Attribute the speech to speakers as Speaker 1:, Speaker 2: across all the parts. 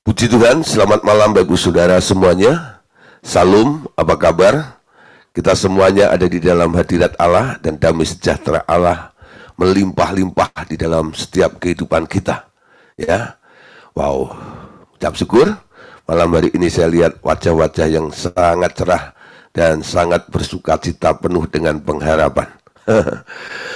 Speaker 1: Puji Tuhan, selamat malam Bapak Saudara semuanya. Salam, apa kabar? Kita semuanya ada di dalam hadirat Allah dan damai sejahtera Allah melimpah-limpah di dalam setiap kehidupan kita. Ya, wow, ucap syukur. Malam hari ini saya lihat wajah-wajah yang sangat cerah dan sangat bersukacita penuh dengan pengharapan.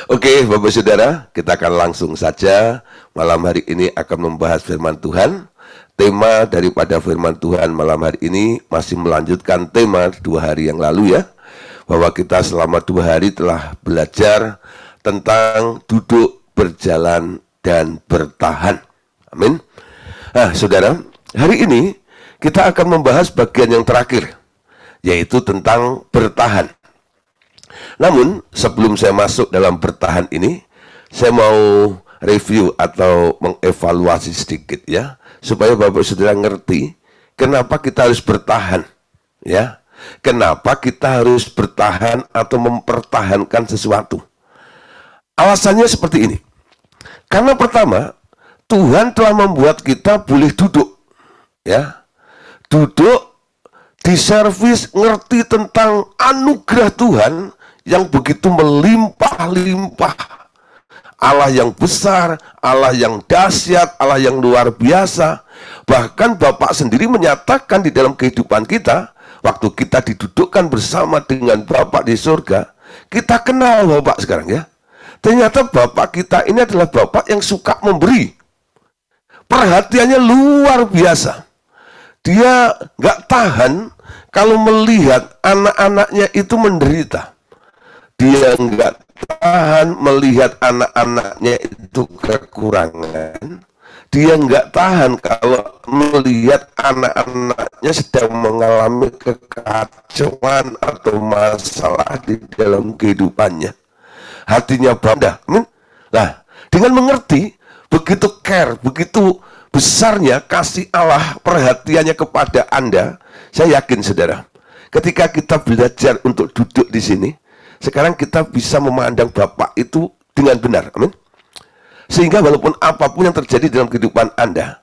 Speaker 1: Oke, Bapak Saudara, kita akan langsung saja malam hari ini akan membahas firman Tuhan. Tema daripada firman Tuhan malam hari ini masih melanjutkan tema 2 hari yang lalu ya, bahwa kita selama 2 hari telah belajar tentang duduk, berjalan, dan bertahan. Amin. Nah, saudara, hari ini kita akan membahas bagian yang terakhir, yaitu tentang bertahan. Namun, sebelum saya masuk dalam bertahan ini, saya mau review atau mengevaluasi sedikit ya, supaya Bapak Saudara ngerti kenapa kita harus bertahan ya. Kenapa kita harus bertahan atau mempertahankan sesuatu? Alasannya seperti ini. Karena pertama, Tuhan telah membuat kita boleh duduk ya. Duduk di servis, ngerti tentang anugerah Tuhan yang begitu melimpah-limpah. Allah yang besar, Allah yang dahsyat, Allah yang luar biasa. Bahkan Bapak sendiri menyatakan di dalam kehidupan kita, waktu kita didudukkan bersama dengan Bapak di surga, kita kenal Bapak sekarang ya. Ternyata Bapak kita ini adalah Bapak yang suka memberi. Perhatiannya luar biasa. Dia nggak tahan kalau melihat anak-anaknya itu menderita. Dia nggak tahan melihat anak-anaknya itu kekurangan. Dia nggak tahan kalau melihat anak-anaknya sedang mengalami kekacauan atau masalah di dalam kehidupannya. Hatinya bangga. Nah, dengan mengerti begitu care, begitu besarnya kasih Allah, perhatiannya kepada Anda, saya yakin saudara, ketika kita belajar untuk duduk di sini, sekarang kita bisa memandang Bapak itu dengan benar, amin. Sehingga walaupun apapun yang terjadi dalam kehidupan Anda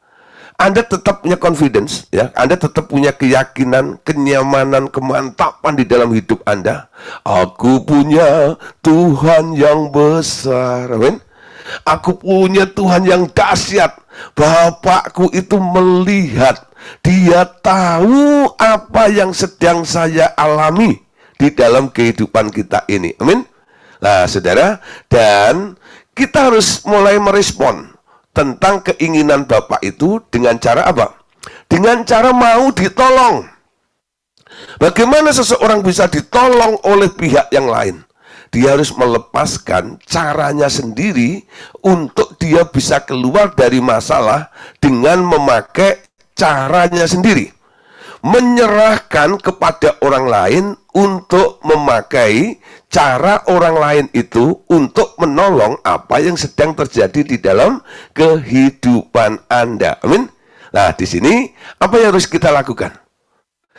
Speaker 1: tetap punya confidence, ya. Anda tetap punya keyakinan, kenyamanan, kemantapan di dalam hidup Anda. Aku punya Tuhan yang besar, amin. Aku punya Tuhan yang dahsyat. Bapakku itu melihat, Dia tahu apa yang sedang saya alami di dalam kehidupan kita ini. Amin. Nah, saudara, dan kita harus mulai merespon tentang keinginan Bapak itu dengan cara apa? Dengan cara mau ditolong. Bagaimana seseorang bisa ditolong oleh pihak yang lain? Dia harus melepaskan caranya sendiri untuk dia bisa keluar dari masalah dengan memakai caranya sendiri. Menyerahkan kepada orang lain untuk memakai cara orang lain itu untuk menolong apa yang sedang terjadi di dalam kehidupan Anda. Amin. Nah, di sini apa yang harus kita lakukan?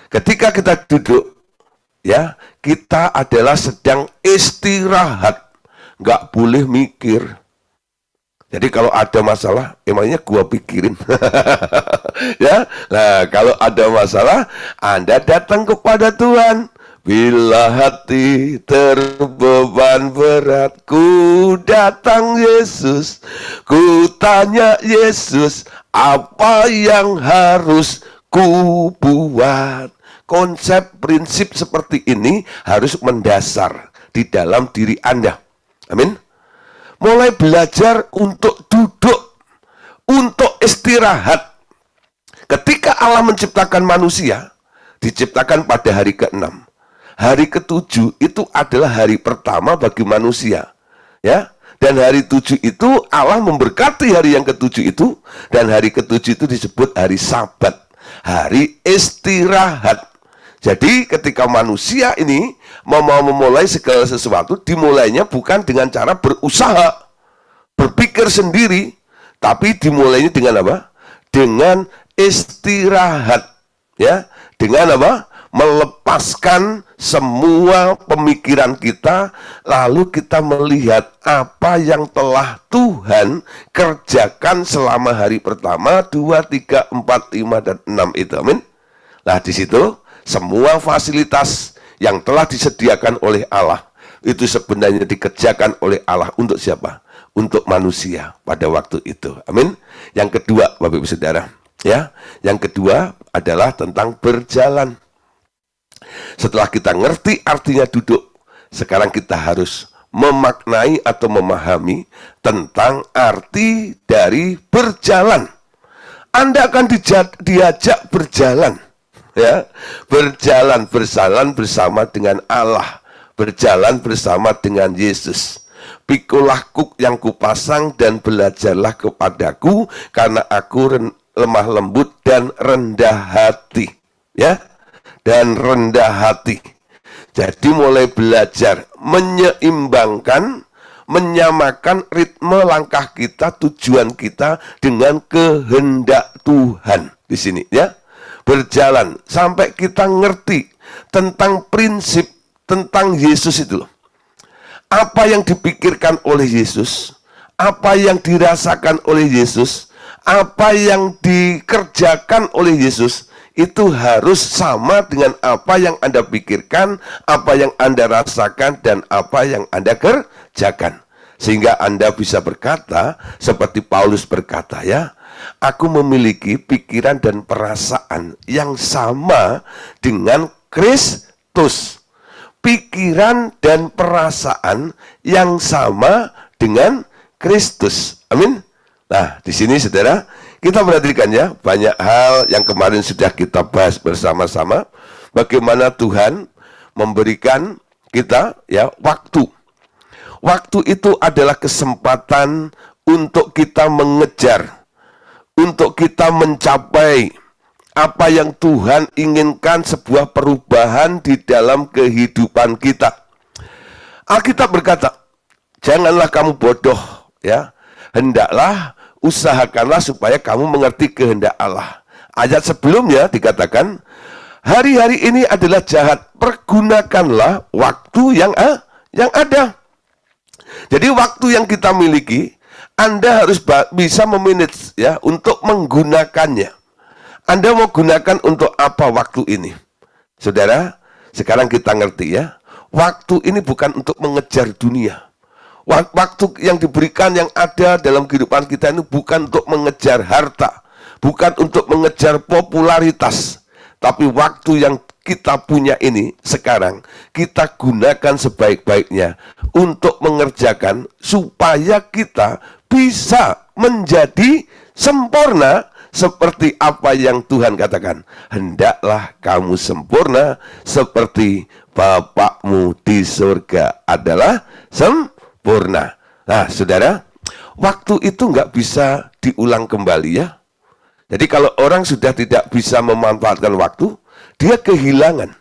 Speaker 1: Ketika kita duduk, ya, kita adalah sedang istirahat, nggak boleh mikir. Jadi kalau ada masalah, emangnya gua pikirin. Ya, nah kalau ada masalah, Anda datang kepada Tuhan. Bila hati terbeban berat, ku datang Yesus, ku tanya Yesus, apa yang harus ku buat? Konsep prinsip seperti ini harus mendasar di dalam diri Anda. Amin. Mulai belajar untuk duduk, untuk istirahat. Ketika Allah menciptakan manusia, diciptakan pada hari ke-6. Hari ke-7 itu adalah hari pertama bagi manusia. Ya, dan hari 7 itu Allah memberkati hari yang ke-7 itu, dan hari ke-7 itu disebut hari Sabat, hari istirahat. Jadi ketika manusia ini mau memulai segala sesuatu, dimulainya bukan dengan cara berusaha, berpikir sendiri, tapi dimulainya dengan apa? Dengan istirahat, ya. Dengan apa? melepaskan semua pemikiran kita, lalu kita melihat apa yang telah Tuhan kerjakan selama hari pertama, 2, 3, 4, 5, dan 6 itu. Amin. Nah, di situ semua fasilitas yang telah disediakan oleh Allah itu sebenarnya dikerjakan oleh Allah untuk siapa? Untuk manusia pada waktu itu. Amin. Yang kedua, Bapak Ibu Saudara, ya, yang kedua adalah tentang berjalan. Setelah kita ngerti artinya duduk, sekarang kita harus memaknai atau memahami tentang arti dari berjalan. Anda akan diajak berjalan, ya, berjalan bersama dengan Allah, berjalan bersama dengan Yesus. Pikulah kuk yang kupasang dan belajarlah kepadaku, karena aku lemah lembut dan rendah hati, ya, dan rendah hati. Jadi mulai belajar menyeimbangkan, menyamakan ritme langkah kita, tujuan kita dengan kehendak Tuhan di sini, ya. Berjalan sampai kita ngerti tentang prinsip tentang Yesus itu loh. Apa yang dipikirkan oleh Yesus, apa yang dirasakan oleh Yesus, apa yang dikerjakan oleh Yesus, itu harus sama dengan apa yang Anda pikirkan, apa yang Anda rasakan, dan apa yang Anda kerjakan. Sehingga Anda bisa berkata, seperti Paulus berkata, ya, aku memiliki pikiran dan perasaan yang sama dengan Kristus. Pikiran dan perasaan yang sama dengan Kristus. Amin. Nah, di sini saudara, kita perhatikan ya, banyak hal yang kemarin sudah kita bahas bersama-sama. Bagaimana Tuhan memberikan kita ya waktu. Waktu itu adalah kesempatan untuk kita mengejar, untuk kita mencapai apa yang Tuhan inginkan, sebuah perubahan di dalam kehidupan kita. Alkitab berkata, janganlah kamu bodoh, ya, hendaklah usahakanlah supaya kamu mengerti kehendak Allah. Ayat sebelumnya dikatakan, hari-hari ini adalah jahat, pergunakanlah waktu yang ada. Jadi waktu yang kita miliki, Anda harus bisa memanage, ya, untuk menggunakannya. Anda mau gunakan untuk apa waktu ini? Saudara, sekarang kita ngerti ya, waktu ini bukan untuk mengejar dunia. Waktu yang diberikan, yang ada dalam kehidupan kita ini bukan untuk mengejar harta, bukan untuk mengejar popularitas, tapi waktu yang kita punya ini sekarang kita gunakan sebaik-baiknya untuk mengerjakan supaya kita bisa menjadi sempurna seperti apa yang Tuhan katakan. Hendaklah kamu sempurna seperti Bapakmu di surga adalah sempurna. Nah, saudara, waktu itu nggak bisa diulang kembali ya. Jadi kalau orang sudah tidak bisa memanfaatkan waktu, dia kehilangan.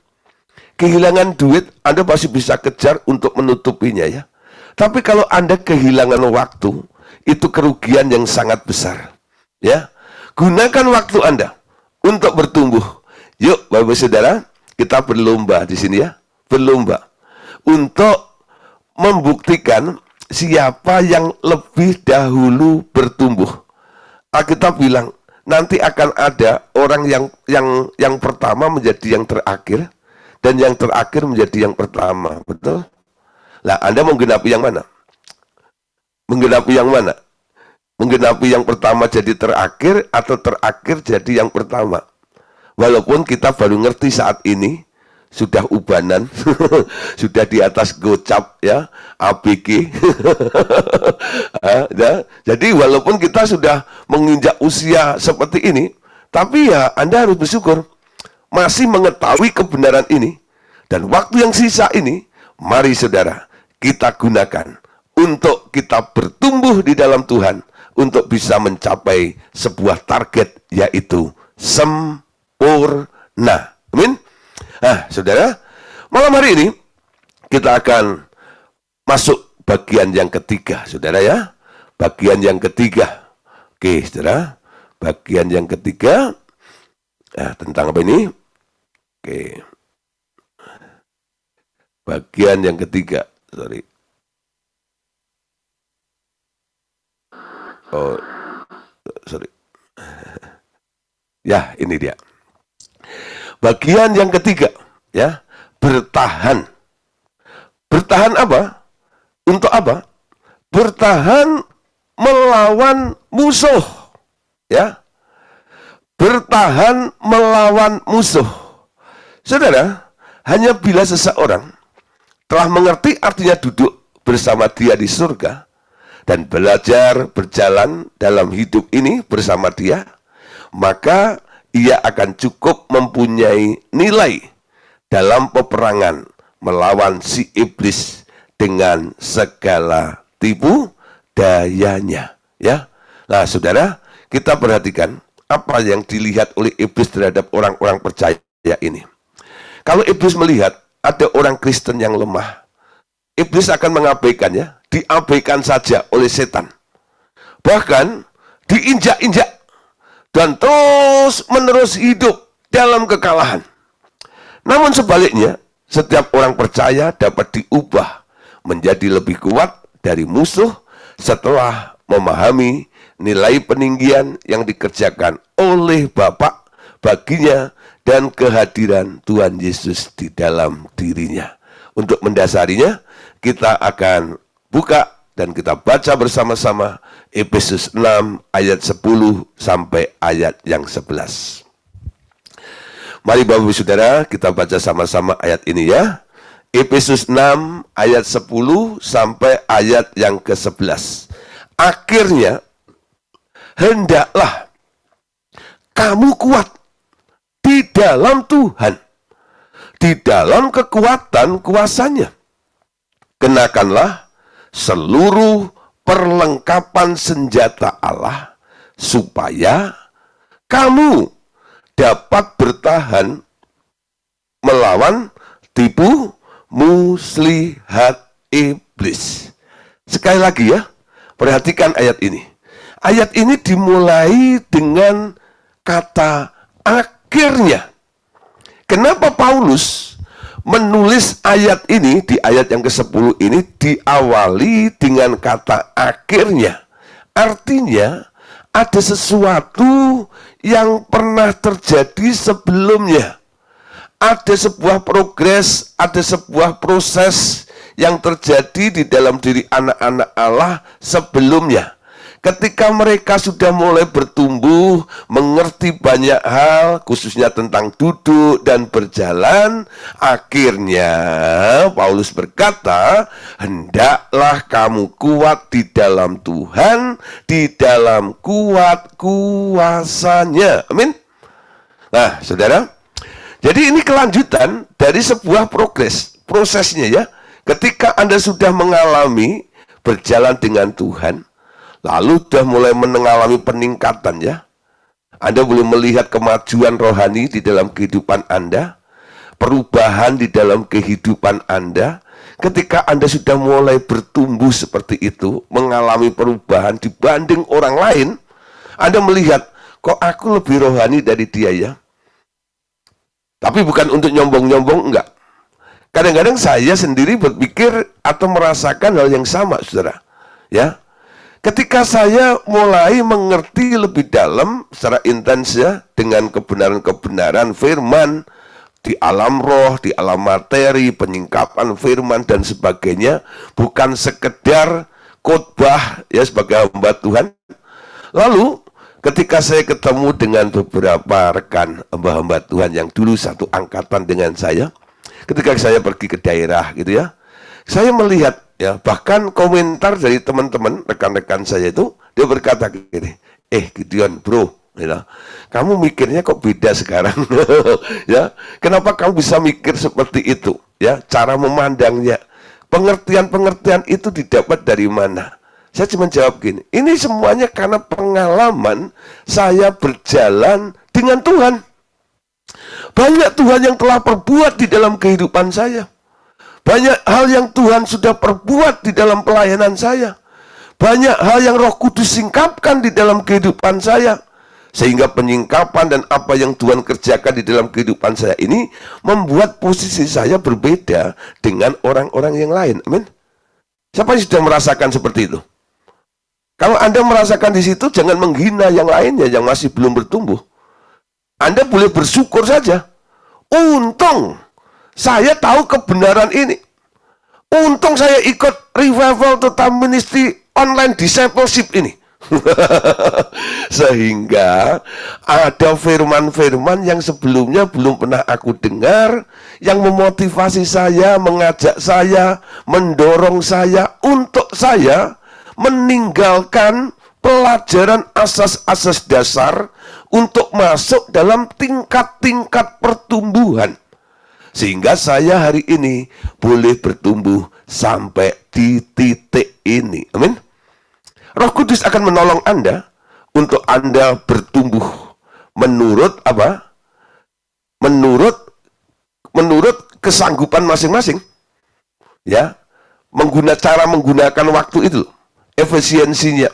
Speaker 1: Kehilangan duit, Anda pasti bisa kejar untuk menutupinya ya. Tapi kalau Anda kehilangan waktu, itu kerugian yang sangat besar. Ya, gunakan waktu Anda untuk bertumbuh. Yuk, Bapak Saudara, kita berlomba di sini ya, berlomba untuk membuktikan siapa yang lebih dahulu bertumbuh. Alkitab bilang, nanti akan ada orang yang pertama menjadi yang terakhir, dan yang terakhir menjadi yang pertama. Betul? Lah, Anda menggenapi yang mana? Menggenapi yang mana? Menggenapi yang pertama jadi terakhir, atau terakhir jadi yang pertama? Walaupun kita baru ngerti saat ini, sudah ubanan, sudah di atas gocap ya, ABG. Ya, jadi walaupun kita sudah menginjak usia seperti ini, tapi ya Anda harus bersyukur masih mengetahui kebenaran ini. Dan waktu yang sisa ini, mari saudara, kita gunakan untuk kita bertumbuh di dalam Tuhan, untuk bisa mencapai sebuah target, yaitu sempurna. Amin. Nah, saudara, malam hari ini kita akan masuk bagian yang ketiga, saudara ya. Bagian yang ketiga. Oke, saudara. Bagian yang ketiga. Nah, tentang apa ini? Oke. Bagian yang ketiga, sorry. Oh, sorry. Ya, ini dia. Bagian yang ketiga, ya, bertahan. Bertahan apa? Untuk apa? Bertahan melawan musuh, ya. Bertahan melawan musuh. Saudara, hanya bila seseorang telah mengerti artinya duduk bersama Dia di surga dan belajar berjalan dalam hidup ini bersama Dia, maka ia akan cukup mempunyai nilai dalam peperangan melawan si iblis dengan segala tipu dayanya, ya. Nah, saudara, kita perhatikan apa yang dilihat oleh iblis terhadap orang-orang percaya ini. Kalau iblis melihat ada orang Kristen yang lemah, iblis akan mengabaikannya, diabaikan saja oleh setan. Bahkan diinjak-injak dan terus menerus hidup dalam kekalahan. Namun sebaliknya, setiap orang percaya dapat diubah menjadi lebih kuat dari musuh setelah memahami nilai peninggian yang dikerjakan oleh Bapa baginya dan kehadiran Tuhan Yesus di dalam dirinya. Untuk mendasarinya, kita akan buka dan kita baca bersama-sama Efesus 6 ayat 10 sampai ayat yang 11. Mari Bapak Ibu Saudara, kita baca sama-sama ayat ini ya. Efesus 6 ayat 10 sampai ayat yang ke-11. Akhirnya, hendaklah kamu kuat di dalam Tuhan, di dalam kekuatan kuasanya. Kenakanlah seluruh perlengkapan senjata Allah, supaya kamu dapat bertahan melawan tipu muslihat iblis. Sekali lagi ya, perhatikan ayat ini. Ayat ini dimulai dengan kata akhirnya. Kenapa Paulus menulis ayat ini, di ayat yang ke-10 ini diawali dengan kata akhirnya? Artinya ada sesuatu yang pernah terjadi sebelumnya. Ada sebuah progres, ada sebuah proses yang terjadi di dalam diri anak-anak Allah sebelumnya. Ketika mereka sudah mulai bertumbuh, mengerti banyak hal, khususnya tentang duduk dan berjalan, akhirnya Paulus berkata, hendaklah kamu kuat di dalam Tuhan, di dalam kuat kuasanya. Amin. Nah, saudara, jadi ini kelanjutan dari sebuah prosesnya ya. Ketika Anda sudah mengalami berjalan dengan Tuhan, lalu sudah mulai mengalami peningkatan ya. Anda boleh melihat kemajuan rohani di dalam kehidupan Anda, perubahan di dalam kehidupan Anda. Ketika Anda sudah mulai bertumbuh seperti itu, mengalami perubahan dibanding orang lain, Anda melihat, kok aku lebih rohani dari dia ya. Tapi bukan untuk nyombong-nyombong, enggak. Kadang-kadang saya sendiri berpikir atau merasakan hal yang sama, saudara. Ya, ketika saya mulai mengerti lebih dalam secara intens ya, dengan kebenaran-kebenaran firman di alam roh, di alam materi, penyingkapan firman dan sebagainya, bukan sekedar khotbah ya sebagai hamba Tuhan. Lalu ketika saya ketemu dengan beberapa rekan hamba-hamba Tuhan yang dulu satu angkatan dengan saya, ketika saya pergi ke daerah gitu ya, saya melihat ya, bahkan komentar dari teman-teman, rekan-rekan saya itu, dia berkata gini, Gideon bro, ya, kamu mikirnya kok beda sekarang, ya, kenapa kamu bisa mikir seperti itu, ya, cara memandangnya, pengertian-pengertian itu didapat dari mana? Saya cuma jawab gini, ini semuanya karena pengalaman saya berjalan dengan Tuhan. Banyak Tuhan yang telah perbuat di dalam kehidupan saya. Banyak hal yang Tuhan sudah perbuat di dalam pelayanan saya. Banyak hal yang Roh Kudus singkapkan di dalam kehidupan saya. Sehingga penyingkapan dan apa yang Tuhan kerjakan di dalam kehidupan saya ini membuat posisi saya berbeda dengan orang-orang yang lain. Amin. Siapa yang sudah merasakan seperti itu? Kalau Anda merasakan di situ, jangan menghina yang lainnya yang masih belum bertumbuh. Anda boleh bersyukur saja. Untung saya tahu kebenaran ini. Untung saya ikut revival total ministry online discipleship ini. Sehingga ada firman-firman yang sebelumnya belum pernah aku dengar, yang memotivasi saya, mengajak saya, mendorong saya untuk saya meninggalkan pelajaran asas-asas dasar untuk masuk dalam tingkat-tingkat pertumbuhan. Sehingga saya hari ini boleh bertumbuh sampai di titik ini. Amin. Roh Kudus akan menolong Anda untuk Anda bertumbuh menurut apa? Menurut kesanggupan masing-masing. Ya. Cara menggunakan waktu itu, efisiensinya.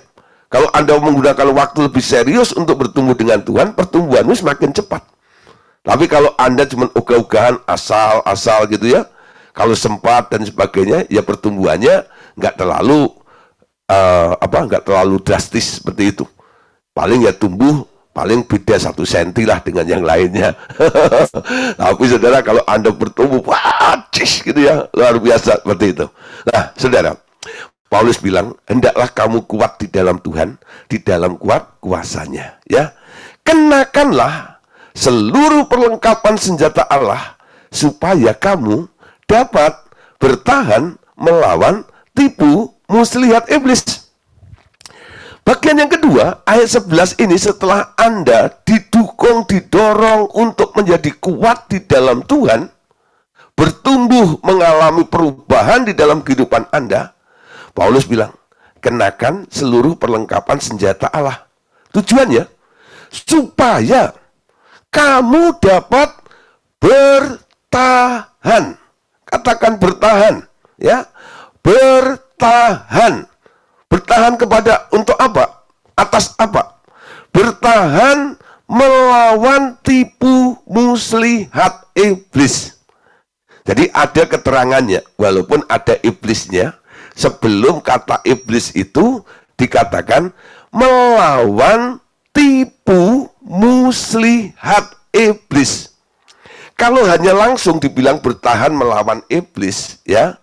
Speaker 1: Kalau Anda menggunakan waktu lebih serius untuk bertumbuh dengan Tuhan, pertumbuhanmu semakin cepat. Tapi kalau Anda cuma ogah-ogahan asal-asal gitu ya, kalau sempat dan sebagainya, ya pertumbuhannya nggak terlalu drastis seperti itu. Paling ya tumbuh, paling beda 1 senti lah dengan yang lainnya. Tapi saudara, kalau Anda bertumbuh, gitu ya, luar biasa seperti itu. Nah, saudara, Paulus bilang, hendaklah kamu kuat di dalam Tuhan, di dalam kuasanya. Ya, kenakanlah seluruh perlengkapan senjata Allah, supaya kamu dapat bertahan melawan tipu muslihat iblis. Bagian yang kedua, ayat 11 ini, setelah Anda didukung, didorong untuk menjadi kuat di dalam Tuhan, bertumbuh, mengalami perubahan di dalam kehidupan Anda, Paulus bilang, kenakan seluruh perlengkapan senjata Allah. Tujuannya, supaya kamu dapat bertahan. Katakan bertahan, ya. Bertahan. Bertahan kepada, untuk apa? Atas apa? Bertahan melawan tipu muslihat iblis. Jadi ada keterangannya, walaupun ada iblisnya. Sebelum kata iblis itu dikatakan melawan tipu muslihat iblis. Kalau hanya langsung dibilang bertahan melawan iblis, ya,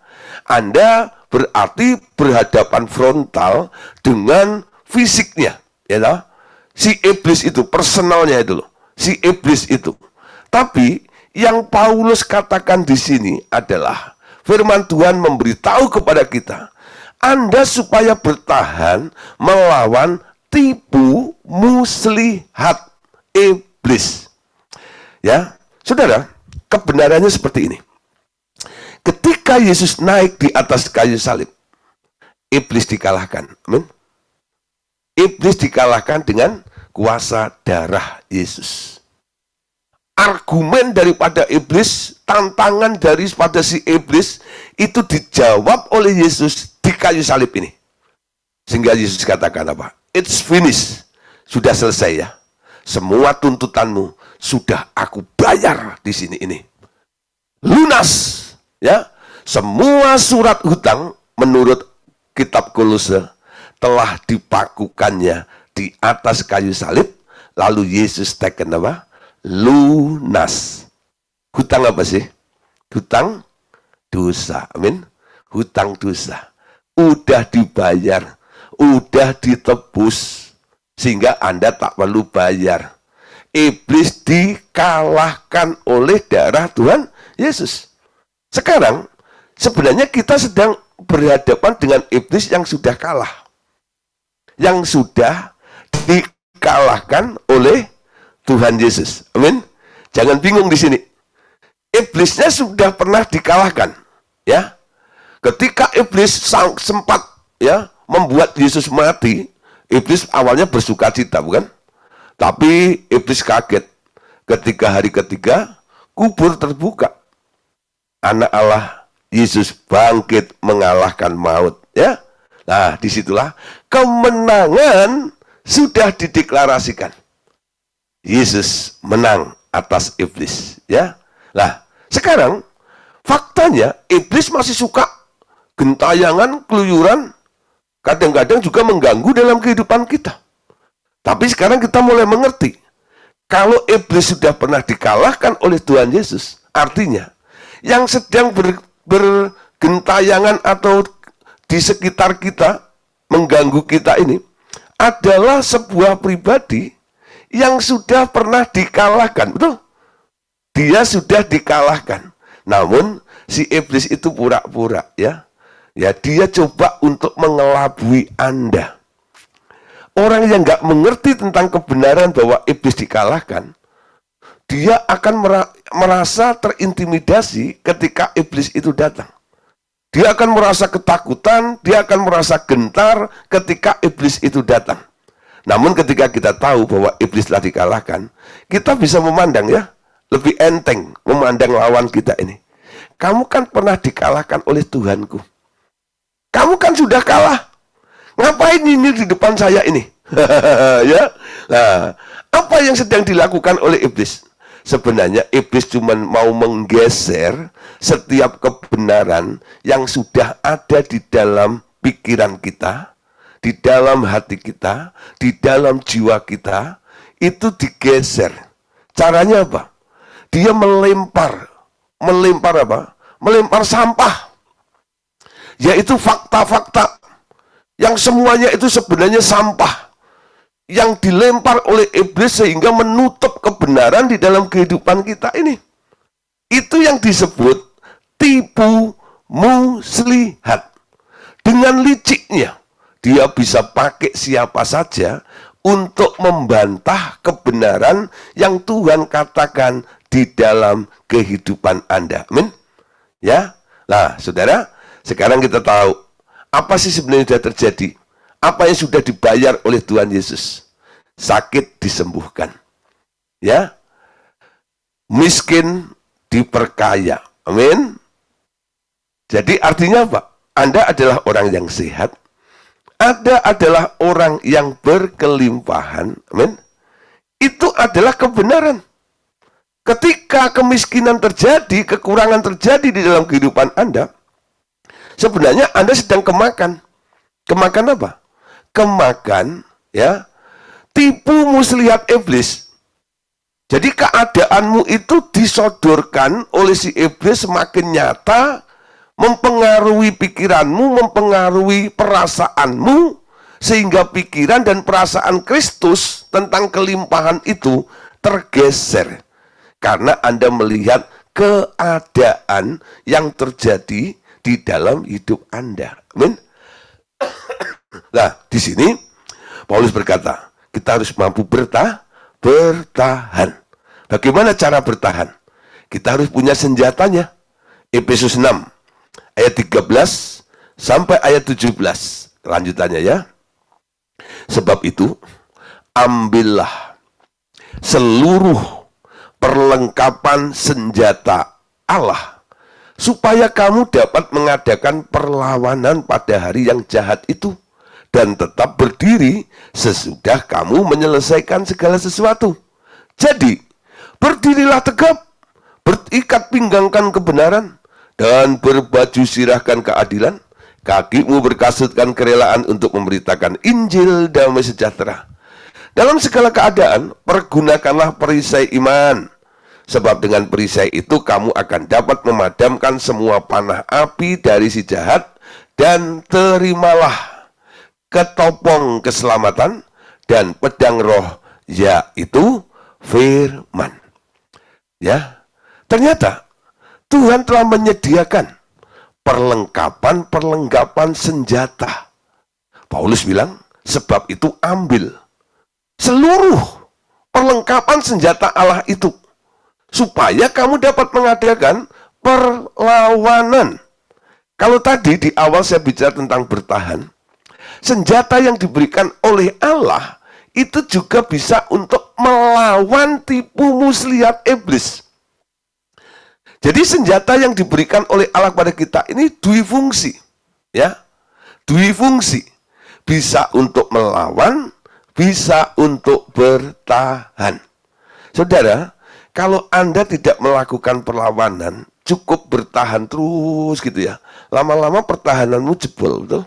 Speaker 1: Anda berarti berhadapan frontal dengan fisiknya, ya toh? Si iblis itu, personalnya itu loh, si iblis itu. Tapi yang Paulus katakan di sini adalah firman Tuhan memberitahu kepada kita, Anda supaya bertahan melawan tipu muslihat iblis. Ya, saudara, kebenarannya seperti ini. Ketika Yesus naik di atas kayu salib, iblis dikalahkan. Amin. Iblis dikalahkan dengan kuasa darah Yesus. Argumen daripada iblis, tantangan daripada si iblis, itu dijawab oleh Yesus di kayu salib ini. Sehingga Yesus katakan apa? It's finished. Sudah selesai ya. Semua tuntutanmu sudah aku bayar di sini ini. Lunas. Ya, semua surat hutang menurut kitab Kolose telah dipakukannya di atas kayu salib. Lalu Yesus taken apa? Lunas. Hutang apa sih? Hutang dosa. Amin. Hutang dosa. Udah dibayar. Udah ditebus. Sehingga Anda tak perlu bayar. Iblis dikalahkan oleh darah Tuhan Yesus. Sekarang, sebenarnya kita sedang berhadapan dengan iblis yang sudah kalah. Yang sudah dikalahkan oleh Tuhan Yesus. Amin. Jangan bingung di sini. Iblisnya sudah pernah dikalahkan, ya. Ketika iblis sempat ya membuat Yesus mati, iblis awalnya bersukacita, bukan? Tapi iblis kaget ketika hari ketiga kubur terbuka. Anak Allah Yesus bangkit mengalahkan maut, ya. Nah, disitulah kemenangan sudah dideklarasikan. Yesus menang atas iblis, ya. Nah, sekarang faktanya iblis masih suka gentayangan, keluyuran, kadang-kadang juga mengganggu dalam kehidupan kita. Tapi sekarang kita mulai mengerti, kalau iblis sudah pernah dikalahkan oleh Tuhan Yesus, artinya yang sedang bergentayangan atau di sekitar kita, mengganggu kita ini, adalah sebuah pribadi yang sudah pernah dikalahkan. Betul? Dia sudah dikalahkan. Namun si iblis itu pura-pura, ya. Ya, dia coba untuk mengelabui Anda. Orang yang nggak mengerti tentang kebenaran bahwa iblis dikalahkan, dia akan merasa terintimidasi ketika iblis itu datang. Dia akan merasa ketakutan, dia akan merasa gentar ketika iblis itu datang. Namun ketika kita tahu bahwa iblis telah dikalahkan, kita bisa memandang, ya, lebih enteng memandang lawan kita ini. Kamu kan pernah dikalahkan oleh Tuhanku. Kamu kan sudah kalah. Ngapain ini di depan saya ini? Ya. Nah, apa yang sedang dilakukan oleh iblis? Sebenarnya iblis cuma mau menggeser setiap kebenaran yang sudah ada di dalam pikiran kita, di dalam hati kita, di dalam jiwa kita, itu digeser. Caranya apa? Dia melempar apa? Melempar sampah. Yaitu fakta-fakta yang semuanya itu sebenarnya sampah yang dilempar oleh iblis sehingga menutup kebenaran di dalam kehidupan kita ini. Itu yang disebut tipu muslihat. Dengan liciknya dia bisa pakai siapa saja untuk membantah kebenaran yang Tuhan katakan di dalam kehidupan Anda. Amin. Ya. Nah, saudara, sekarang kita tahu apa sih sebenarnya sudah terjadi. Apa yang sudah dibayar oleh Tuhan Yesus. Sakit disembuhkan. Ya. Miskin diperkaya. Amin. Jadi artinya apa? Anda adalah orang yang sehat. Anda adalah orang yang berkelimpahan. Amin. Itu adalah kebenaran. Ketika kemiskinan terjadi, kekurangan terjadi di dalam kehidupan Anda, sebenarnya Anda sedang kemakan. Kemakan apa? Kemakan, ya, tipu muslihat iblis. Jadi keadaanmu itu disodorkan oleh si iblis semakin nyata, mempengaruhi pikiranmu, mempengaruhi perasaanmu, sehingga pikiran dan perasaan Kristus tentang kelimpahan itu tergeser. Karena Anda melihat keadaan yang terjadi di dalam hidup Anda. Amin. Nah, di sini Paulus berkata, kita harus mampu bertahan. Bagaimana cara bertahan? Kita harus punya senjatanya. Efesus 6 ayat 13 sampai ayat 17. Lanjutannya, ya. Sebab itu, ambillah seluruh perlengkapan senjata Allah, supaya kamu dapat mengadakan perlawanan pada hari yang jahat itu, dan tetap berdiri sesudah kamu menyelesaikan segala sesuatu. Jadi, berdirilah tegap, berikat pinggangkan kebenaran, dan berbaju sirahkan keadilan, kakimu berkasutkan kerelaan untuk memberitakan Injil damai sejahtera. Dalam segala keadaan, pergunakanlah perisai iman, sebab dengan perisai itu kamu akan dapat memadamkan semua panah api dari si jahat, dan terimalah ketopong keselamatan dan pedang roh, yaitu firman. Ya, ternyata Tuhan telah menyediakan perlengkapan senjata. Paulus bilang, sebab itu ambil seluruh perlengkapan senjata Allah itu, supaya kamu dapat mengadakan perlawanan. Kalau tadi di awal saya bicara tentang bertahan, senjata yang diberikan oleh Allah itu juga bisa untuk melawan tipu muslihat iblis. Jadi senjata yang diberikan oleh Allah pada kita ini duifungsi, ya, duifungsi, bisa untuk melawan, bisa untuk bertahan. Saudara, kalau Anda tidak melakukan perlawanan, cukup bertahan terus gitu ya. Lama-lama pertahananmu jebol, betul?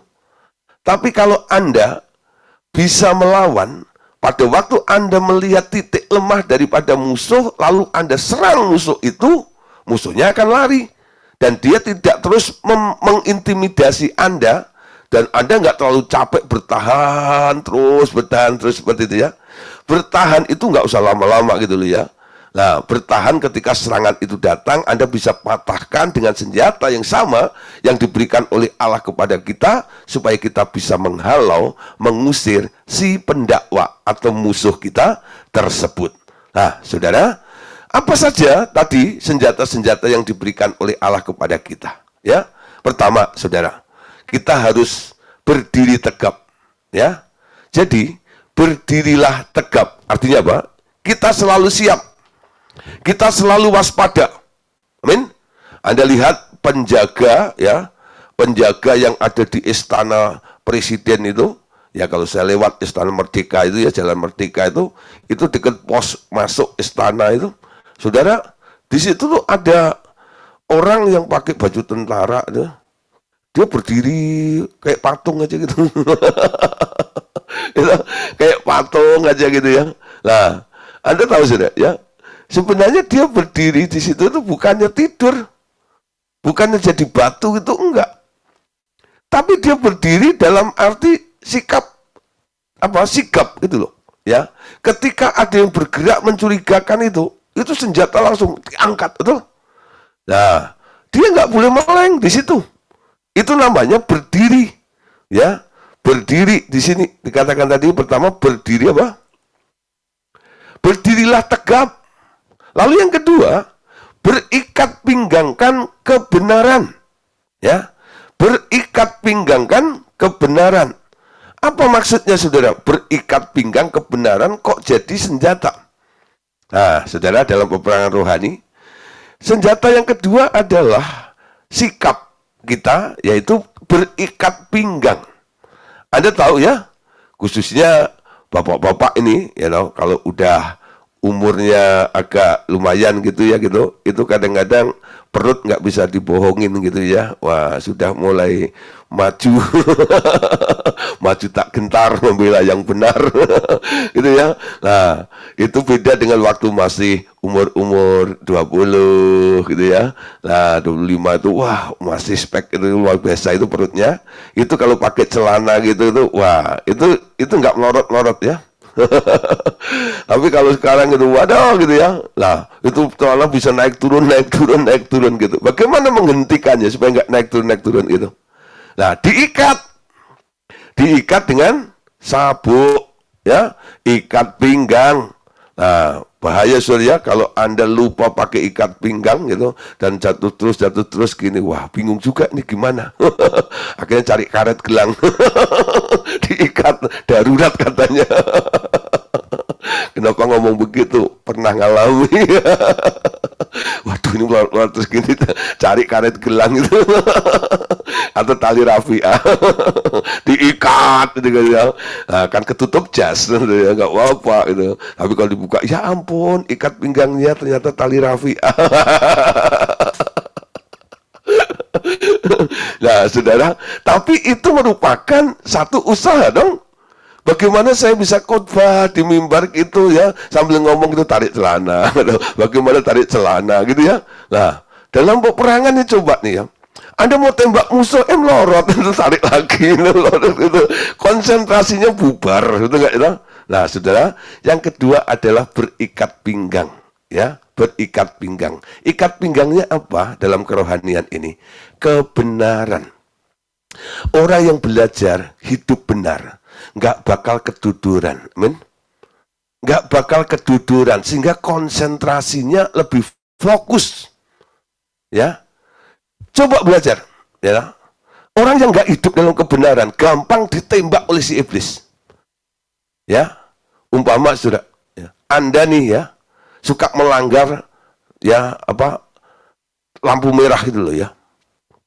Speaker 1: Tapi kalau Anda bisa melawan, pada waktu Anda melihat titik lemah daripada musuh, lalu Anda serang musuh itu, musuhnya akan lari. Dan dia tidak terus mengintimidasi Anda, dan Anda nggak terlalu capek bertahan terus seperti itu ya. Bertahan itu nggak usah lama-lama gitu loh ya. Nah, bertahan ketika serangan itu datang, Anda bisa patahkan dengan senjata yang sama yang diberikan oleh Allah kepada kita, supaya kita bisa menghalau, mengusir si pendakwa atau musuh kita tersebut. Nah, saudara, apa saja tadi senjata-senjata yang diberikan oleh Allah kepada kita? Ya, pertama, saudara, kita harus berdiri tegap. Ya, jadi berdirilah tegap. Artinya apa? Kita selalu siap. Kita selalu waspada. Amin. Anda lihat penjaga ya, penjaga yang ada di istana presiden itu, ya kalau saya lewat istana Merdeka itu ya, Jalan Merdeka itu dekat pos masuk istana itu. Saudara, di situ tuh ada orang yang pakai baju tentara itu. Dia berdiri kayak patung aja gitu. Kayak patung aja gitu ya. Nah, Anda tahu sudah ya, sebenarnya dia berdiri di situ itu bukannya tidur, bukannya jadi batu itu, enggak. Tapi dia berdiri dalam arti sikap sigap gitu loh, ya. Ketika ada yang bergerak mencurigakan itu senjata langsung diangkat, betul. Nah, dia nggak boleh meleng di situ. Itu namanya berdiri, ya. Berdiri di sini dikatakan tadi pertama berdiri apa? Berdirilah tegap. Lalu yang kedua, berikat pinggangkan kebenaran. Ya, berikat pinggangkan kebenaran. Apa maksudnya saudara? Berikat pinggang kebenaran kok jadi senjata? Nah, saudara, dalam peperangan rohani, senjata yang kedua adalah sikap kita, yaitu berikat pinggang. Anda tahu ya, khususnya bapak-bapak ini, kalau udah umurnya agak lumayan gitu ya gitu, itu kadang-kadang perut nggak bisa dibohongin gitu ya. Wah, sudah mulai maju, maju tak gentar membela yang benar, gitu ya. Nah, itu beda dengan waktu masih umur 20 gitu ya. Nah, 25 itu wah masih spek itu luar biasa itu perutnya. Itu kalau pakai celana gitu itu wah itu nggak melorot-melorot ya. Tapi kalau sekarang gitu, waduh gitu ya. Nah, itu celana bisa naik turun gitu. Bagaimana menghentikannya supaya nggak naik turun gitu? Nah, diikat dengan sabuk, ya, ikat pinggang. Nah, bahaya surya kalau Anda lupa pakai ikat pinggang gitu dan jatuh terus gini, wah bingung juga ini gimana. Akhirnya cari karet gelang, diikat darurat katanya. Kenapa ngomong begitu? Pernah ngalami. Waduh, ini luar terus gini, cari karet gelang itu atau tali rafiah, diikat gitu ya. Nah, kan ketutup jas, ya nggak apa-apa gitu. Tapi kalau dibuka, ya ampun, ikat pinggangnya ternyata tali rafiah. Nah, saudara, tapi itu merupakan satu usaha dong. Bagaimana saya bisa khotbah di mimbar itu ya, sambil ngomong itu tarik celana. Bagaimana tarik celana gitu ya. Nah, dalam peperangan ini coba nih ya. Anda mau tembak musuh, melorot, itu tarik lagi, melorot, itu konsentrasinya bubar, gitu enggak ya? Nah, saudara, yang kedua adalah berikat pinggang, ya, berikat pinggang. Ikat pinggangnya apa dalam kerohanian ini? Kebenaran. Orang yang belajar hidup benar nggak bakal keduduran, amin. Nggak bakal keduduran, sehingga konsentrasinya lebih fokus, ya. Coba belajar, ya. Orang yang nggak hidup dalam kebenaran gampang ditembak oleh si iblis, ya. Umpama sudah, ya. Anda nih ya suka melanggar, ya lampu merah gitu loh ya.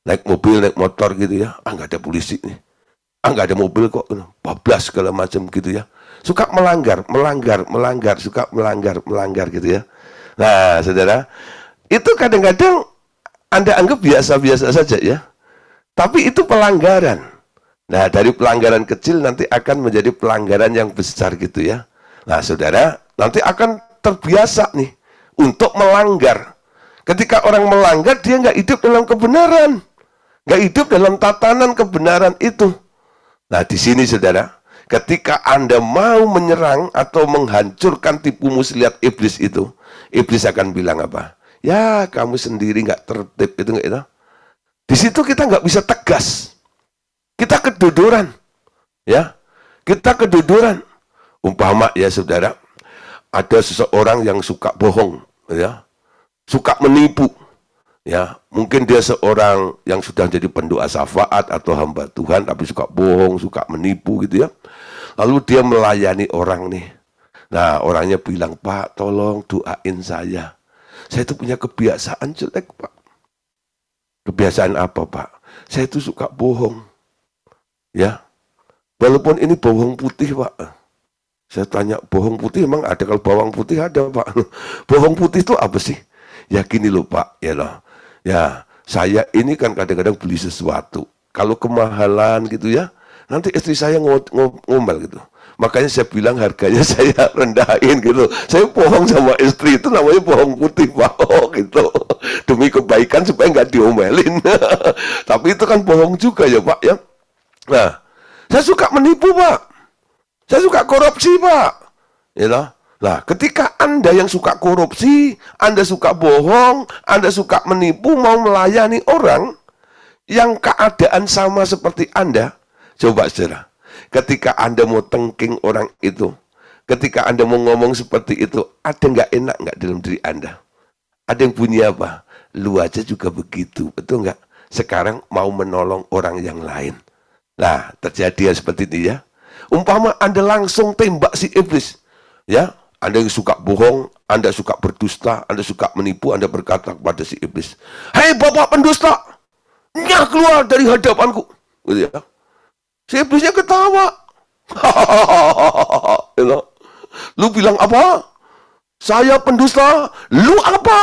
Speaker 1: Naik mobil, naik motor gitu ya, nggak ada polisi nih. Nggak ada mobil kok, bablas segala macam gitu ya. suka melanggar, suka melanggar gitu ya. Nah, saudara, itu kadang-kadang Anda anggap biasa-biasa saja ya. Tapi itu pelanggaran. Nah, dari pelanggaran kecil nanti akan menjadi pelanggaran yang besar gitu ya. Nah, saudara, nanti akan terbiasa nih untuk melanggar. Ketika orang melanggar, dia nggak hidup dalam kebenaran. Nggak hidup dalam tatanan kebenaran itu. Nah, di sini saudara, ketika Anda mau menyerang atau menghancurkan tipu muslihat iblis itu, iblis akan bilang apa? Ya, kamu sendiri nggak tertib, itu nggak itu. Di situ kita nggak bisa tegas. Kita kedodoran. Ya, kita kedodoran. Umpama ya saudara, ada seseorang yang suka bohong, ya, suka menipu. Ya, mungkin dia seorang yang sudah jadi pendoa syafaat atau hamba Tuhan, tapi suka bohong, suka menipu gitu ya. Lalu dia melayani orang nih. Nah, orangnya bilang, Pak, tolong doain saya. Saya itu punya kebiasaan jelek, Pak. Kebiasaan apa, Pak? Saya itu suka bohong. Ya, walaupun ini bawang putih, Pak. Saya tanya, bawang putih emang ada? Kalau bawang putih ada, Pak. Bawang putih itu apa sih? Ya gini loh, Pak. Ya loh. Ya, saya ini kan kadang-kadang beli sesuatu. Kalau kemahalan gitu ya, nanti istri saya ngomel gitu. Makanya saya bilang harganya saya rendahin gitu. Saya bohong sama istri, itu namanya bohong putih, Pak. Oh gitu. Demi kebaikan supaya nggak diomelin. Tapi itu kan bohong juga ya, Pak ya. Nah, saya suka menipu, Pak. Saya suka korupsi, Pak. Ya loh. Nah, ketika Anda yang suka korupsi, Anda suka bohong, Anda suka menipu, mau melayani orang yang keadaan sama seperti Anda, coba saudara, ketika Anda mau tengking orang itu, ketika Anda mau ngomong seperti itu, ada nggak enak nggak dalam diri Anda? Ada yang bunyi apa? Lu aja juga begitu, betul nggak? Sekarang mau menolong orang yang lain. Nah, terjadi seperti ini ya. Umpama Anda langsung tembak si iblis, ya, Anda yang suka bohong, Anda suka berdusta, Anda suka menipu, Anda berkata kepada si iblis, "Hei bapak pendusta, nyah keluar dari hadapanku." Gitu ya. Si iblisnya ketawa. Lu bilang apa? Saya pendusta, lu apa?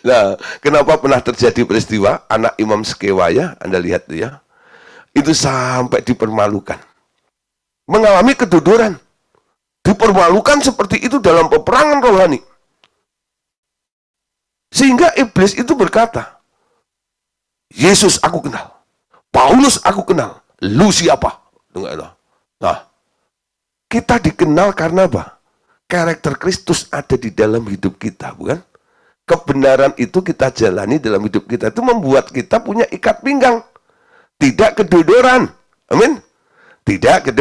Speaker 1: Nah, kenapa pernah terjadi peristiwa anak Imam Skewa ya, Anda lihat tuh ya. Itu sampai dipermalukan. Mengalami kedodoran. Dipermalukan seperti itu dalam peperangan rohani. Sehingga iblis itu berkata, Yesus aku kenal. Paulus aku kenal. Lu siapa? Nah, kita dikenal karena apa? Karakter Kristus ada di dalam hidup kita, bukan? Kebenaran itu kita jalani dalam hidup kita. Itu membuat kita punya ikat pinggang. Tidak kedodoran. Amin. Tidak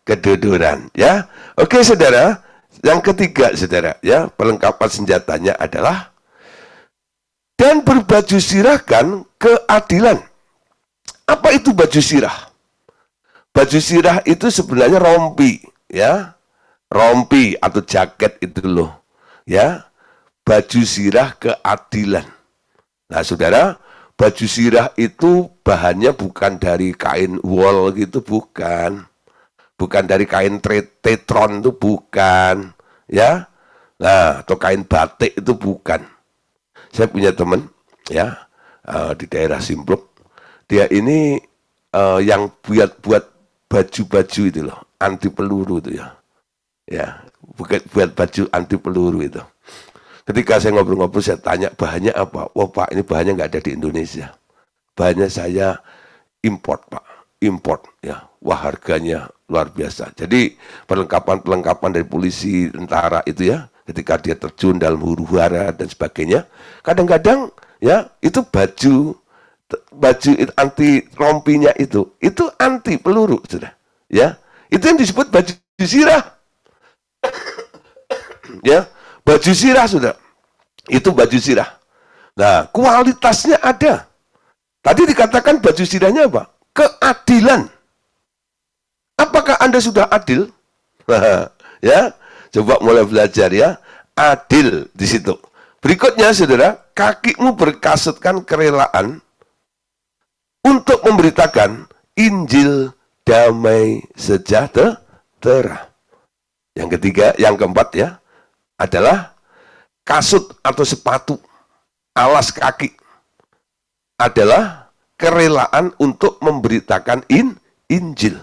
Speaker 1: kedodoran. Ya. Oke, saudara. Yang ketiga, saudara. Ya, perlengkapan senjatanya adalah dan berbaju sirahkan keadilan. Apa itu baju sirah? Baju sirah itu sebenarnya rompi. Ya. Rompi atau jaket itu loh. Ya. Baju sirah keadilan. Nah, saudara, baju sirah itu bahannya bukan dari kain wol gitu, bukan. Bukan dari kain tetron itu bukan. Ya. Nah, atau kain batik itu bukan. Saya punya teman ya di daerah Simpruk. Dia ini yang buat baju-baju itu loh, anti peluru itu ya. Ya, buat baju anti peluru itu. Ketika saya ngobrol-ngobrol, saya tanya bahannya apa? Wah Pak, ini bahannya nggak ada di Indonesia. Bahannya saya import, Pak. Import, ya. Wah, harganya luar biasa. Jadi, perlengkapan dari polisi, tentara itu ya, ketika dia terjun dalam huru-hara dan sebagainya, kadang-kadang, ya, itu baju itu anti rompinya itu anti peluru, sudah. Ya, itu yang disebut baju sirah. Ya, baju sirah, sudah. Itu baju sirah. Nah, kualitasnya ada. Tadi dikatakan baju sirahnya apa? Keadilan. Apakah Anda sudah adil? Ya, coba mulai belajar ya. Adil di situ. Berikutnya, saudara, kakimu berkasutkan kerelaan untuk memberitakan Injil damai sejahtera. Yang ketiga, yang keempat ya, adalah kasut atau sepatu, alas kaki, adalah kerelaan untuk memberitakan Injil.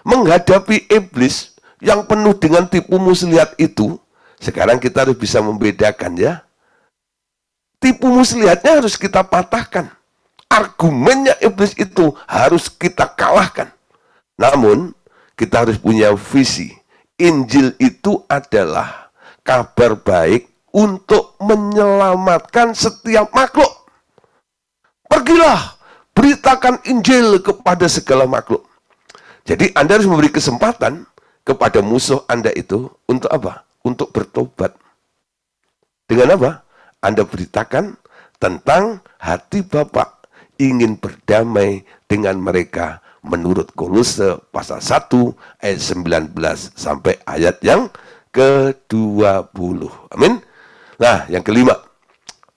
Speaker 1: Menghadapi iblis yang penuh dengan tipu muslihat itu, sekarang kita harus bisa membedakan ya. Tipu muslihatnya harus kita patahkan. Argumennya iblis itu harus kita kalahkan. Namun, kita harus punya visi. Injil itu adalah kabar baik untuk menyelamatkan setiap makhluk. Pergilah, beritakan Injil kepada segala makhluk. Jadi Anda harus memberi kesempatan kepada musuh Anda itu untuk apa? Untuk bertobat. Dengan apa? Anda beritakan tentang hati Bapa ingin berdamai dengan mereka menurut Kolose pasal 1 ayat 19 sampai ayat yang ke-20. Amin. Nah, yang kelima,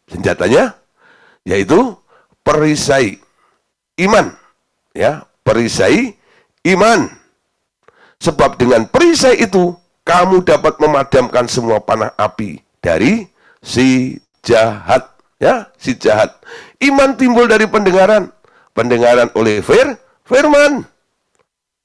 Speaker 1: senjatanya yaitu perisai iman. Ya, perisai iman. Sebab dengan perisai itu kamu dapat memadamkan semua panah api dari si jahat. Ya, si jahat. Iman timbul dari pendengaran. Pendengaran oleh firman.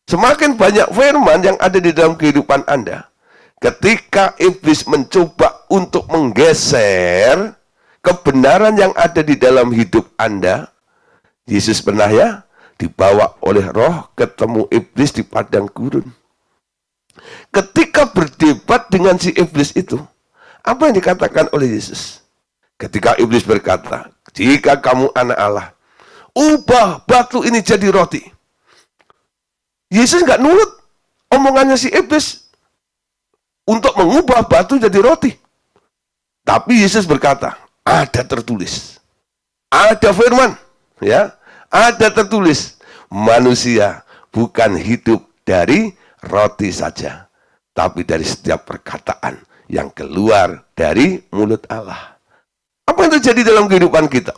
Speaker 1: Semakin banyak firman yang ada di dalam kehidupan Anda, ketika iblis mencoba untuk menggeser kebenaran yang ada di dalam hidup Anda, Yesus pernah ya dibawa oleh roh ketemu iblis di padang gurun. Ketika berdebat dengan si iblis itu, apa yang dikatakan oleh Yesus? Ketika iblis berkata, jika kamu anak Allah, ubah batu ini jadi roti. Yesus nggak nurut omongannya si iblis untuk mengubah batu jadi roti. Tapi Yesus berkata, ada tertulis. Ada firman, ya. Ada tertulis, manusia bukan hidup dari roti saja, tapi dari setiap perkataan yang keluar dari mulut Allah. Apa yang terjadi dalam kehidupan kita?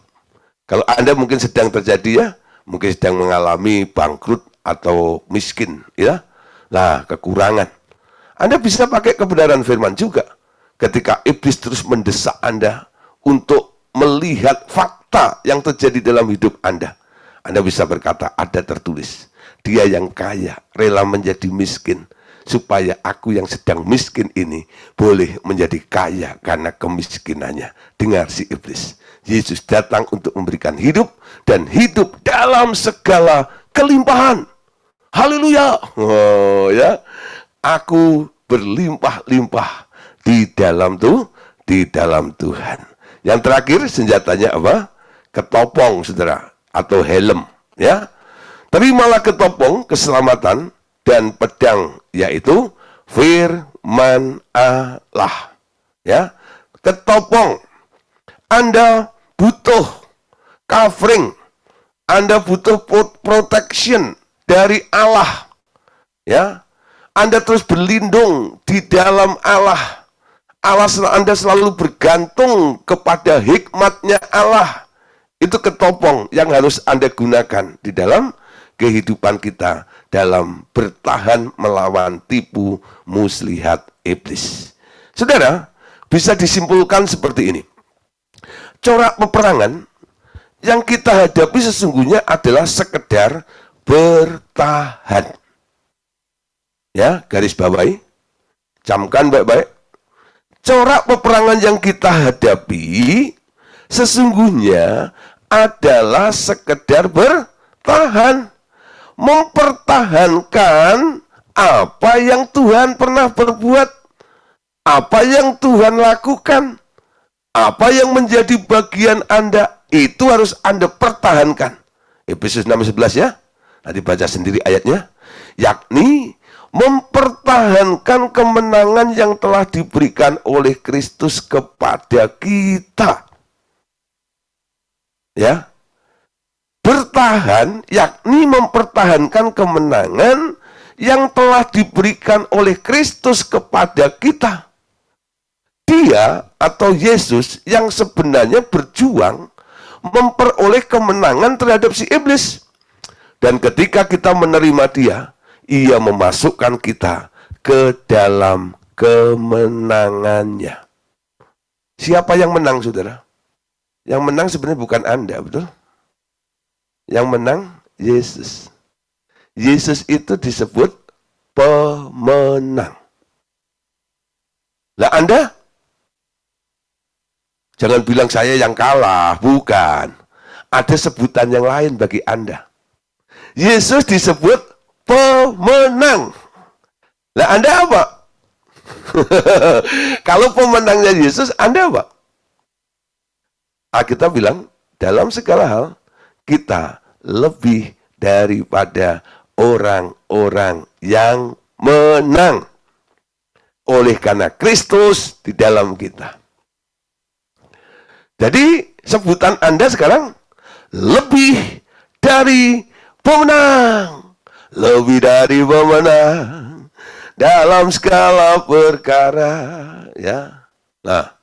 Speaker 1: Kalau Anda mungkin sedang terjadi ya, mungkin sedang mengalami bangkrut atau miskin, ya. Nah, kekurangan. Anda bisa pakai kebenaran firman juga. Ketika iblis terus mendesak Anda untuk melihat fakta yang terjadi dalam hidup Anda bisa berkata, ada tertulis, dia yang kaya rela menjadi miskin, supaya aku yang sedang miskin ini boleh menjadi kaya karena kemiskinannya. Dengar si iblis. Yesus datang untuk memberikan hidup, dan hidup dalam segala kelimpahan. Haleluya. Oh ya. Aku berlimpah-limpah di dalam Tuhan. Yang terakhir senjatanya apa? Ketopong, saudara, atau helm, ya. Terimalah ketopong keselamatan dan pedang, yaitu firman Allah. Ya, ketopong. Anda butuh covering, Anda butuh protection dari Allah. Ya, Anda terus berlindung di dalam Allah. Anda selalu bergantung kepada hikmatnya Allah. Itu ketopong yang harus Anda gunakan di dalam kehidupan kita dalam bertahan melawan tipu muslihat iblis. Saudara, bisa disimpulkan seperti ini. Corak peperangan yang kita hadapi sesungguhnya adalah sekedar bertahan. Ya, garis bawahi, camkan baik-baik. Corak peperangan yang kita hadapi sesungguhnya adalah sekedar bertahan. Mempertahankan apa yang Tuhan pernah berbuat, apa yang Tuhan lakukan, apa yang menjadi bagian Anda, itu harus Anda pertahankan. Efesus 6:11 ya, nanti baca sendiri ayatnya. Yakni mempertahankan kemenangan yang telah diberikan oleh Kristus kepada kita. Ya, bertahan yakni mempertahankan kemenangan yang telah diberikan oleh Kristus kepada kita. Dia atau Yesus yang sebenarnya berjuang memperoleh kemenangan terhadap si iblis. Dan ketika kita menerima Dia, Ia memasukkan kita ke dalam kemenangannya. Siapa yang menang, saudara? Yang menang sebenarnya bukan Anda, betul? Yang menang Yesus. Yesus itu disebut pemenang. Lah Anda? Jangan bilang saya yang kalah, bukan. Ada sebutan yang lain bagi Anda. Yesus disebut pemenang. Lah Anda apa? Kalau pemenangnya Yesus, Anda apa? Kita bilang, dalam segala hal, kita lebih daripada orang-orang yang menang. Oleh karena Kristus di dalam kita. Jadi, sebutan Anda sekarang, lebih dari pemenang. Lebih dari pemenang. Dalam segala perkara. Ya. Nah,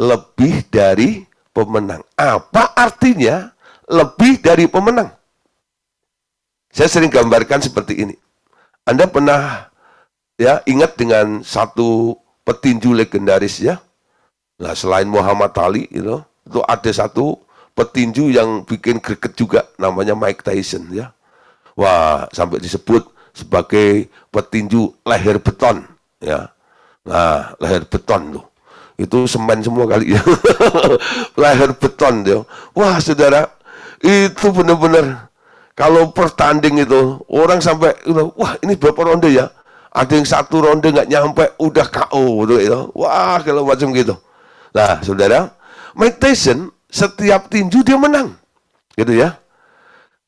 Speaker 1: lebih dari pemenang. Apa artinya lebih dari pemenang? Saya sering gambarkan seperti ini. Anda pernah ingat dengan satu petinju legendaris ya? Nah, selain Muhammad Ali itu ada satu petinju yang bikin greget juga namanya Mike Tyson ya. Wah, sampai disebut sebagai petinju leher beton ya. Nah, leher beton tuh. Itu semen semua kali ya. Leher beton dia. Wah, saudara, itu benar-benar kalau pertanding itu orang sampai wah, ini berapa ronde ya? Ada yang satu ronde nggak nyampe udah KO gitu. Wah, kalau macam gitu. Nah, saudara, Mike Tyson setiap tinju dia menang. Gitu ya.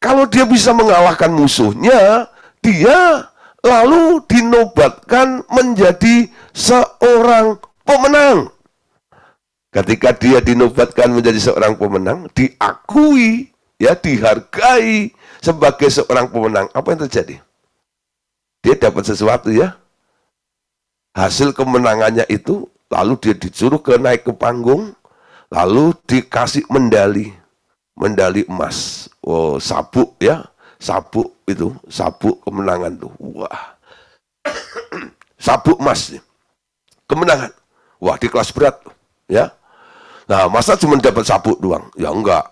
Speaker 1: Kalau dia bisa mengalahkan musuhnya, dia lalu dinobatkan menjadi seorang pemenang. Ketika dia dinobatkan menjadi seorang pemenang, diakui, ya, dihargai sebagai seorang pemenang. Apa yang terjadi? Dia dapat sesuatu ya. Hasil kemenangannya itu, lalu dia disuruh naik ke panggung, lalu dikasih medali emas. Oh, sabuk ya, sabuk itu, sabuk kemenangan tuh. Wah, sabuk emas, kemenangan. Wah, di kelas berat, ya. Nah, masa cuma dapat sabuk doang? Ya enggak.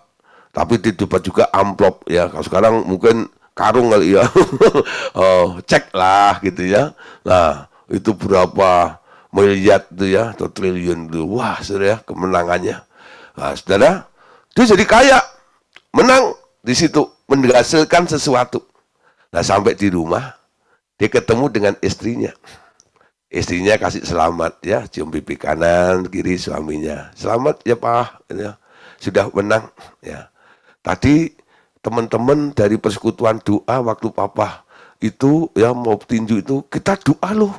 Speaker 1: Tapi dapat juga amplop ya. Kalau sekarang mungkin karung kali ya. Oh, cek lah gitu ya. Nah, itu berapa miliar itu ya, atau triliun itu. Wah, saudara, kemenangannya. Nah, saudara, dia jadi kaya. Menang di situ, menghasilkan sesuatu. Nah, sampai di rumah, dia ketemu dengan istrinya. Istrinya kasih selamat ya, cium pipi kanan, kiri suaminya. Selamat ya Pak, ya. Sudah menang ya. Tadi teman-teman dari persekutuan doa waktu Papa itu ya mau tinju itu kita doa loh.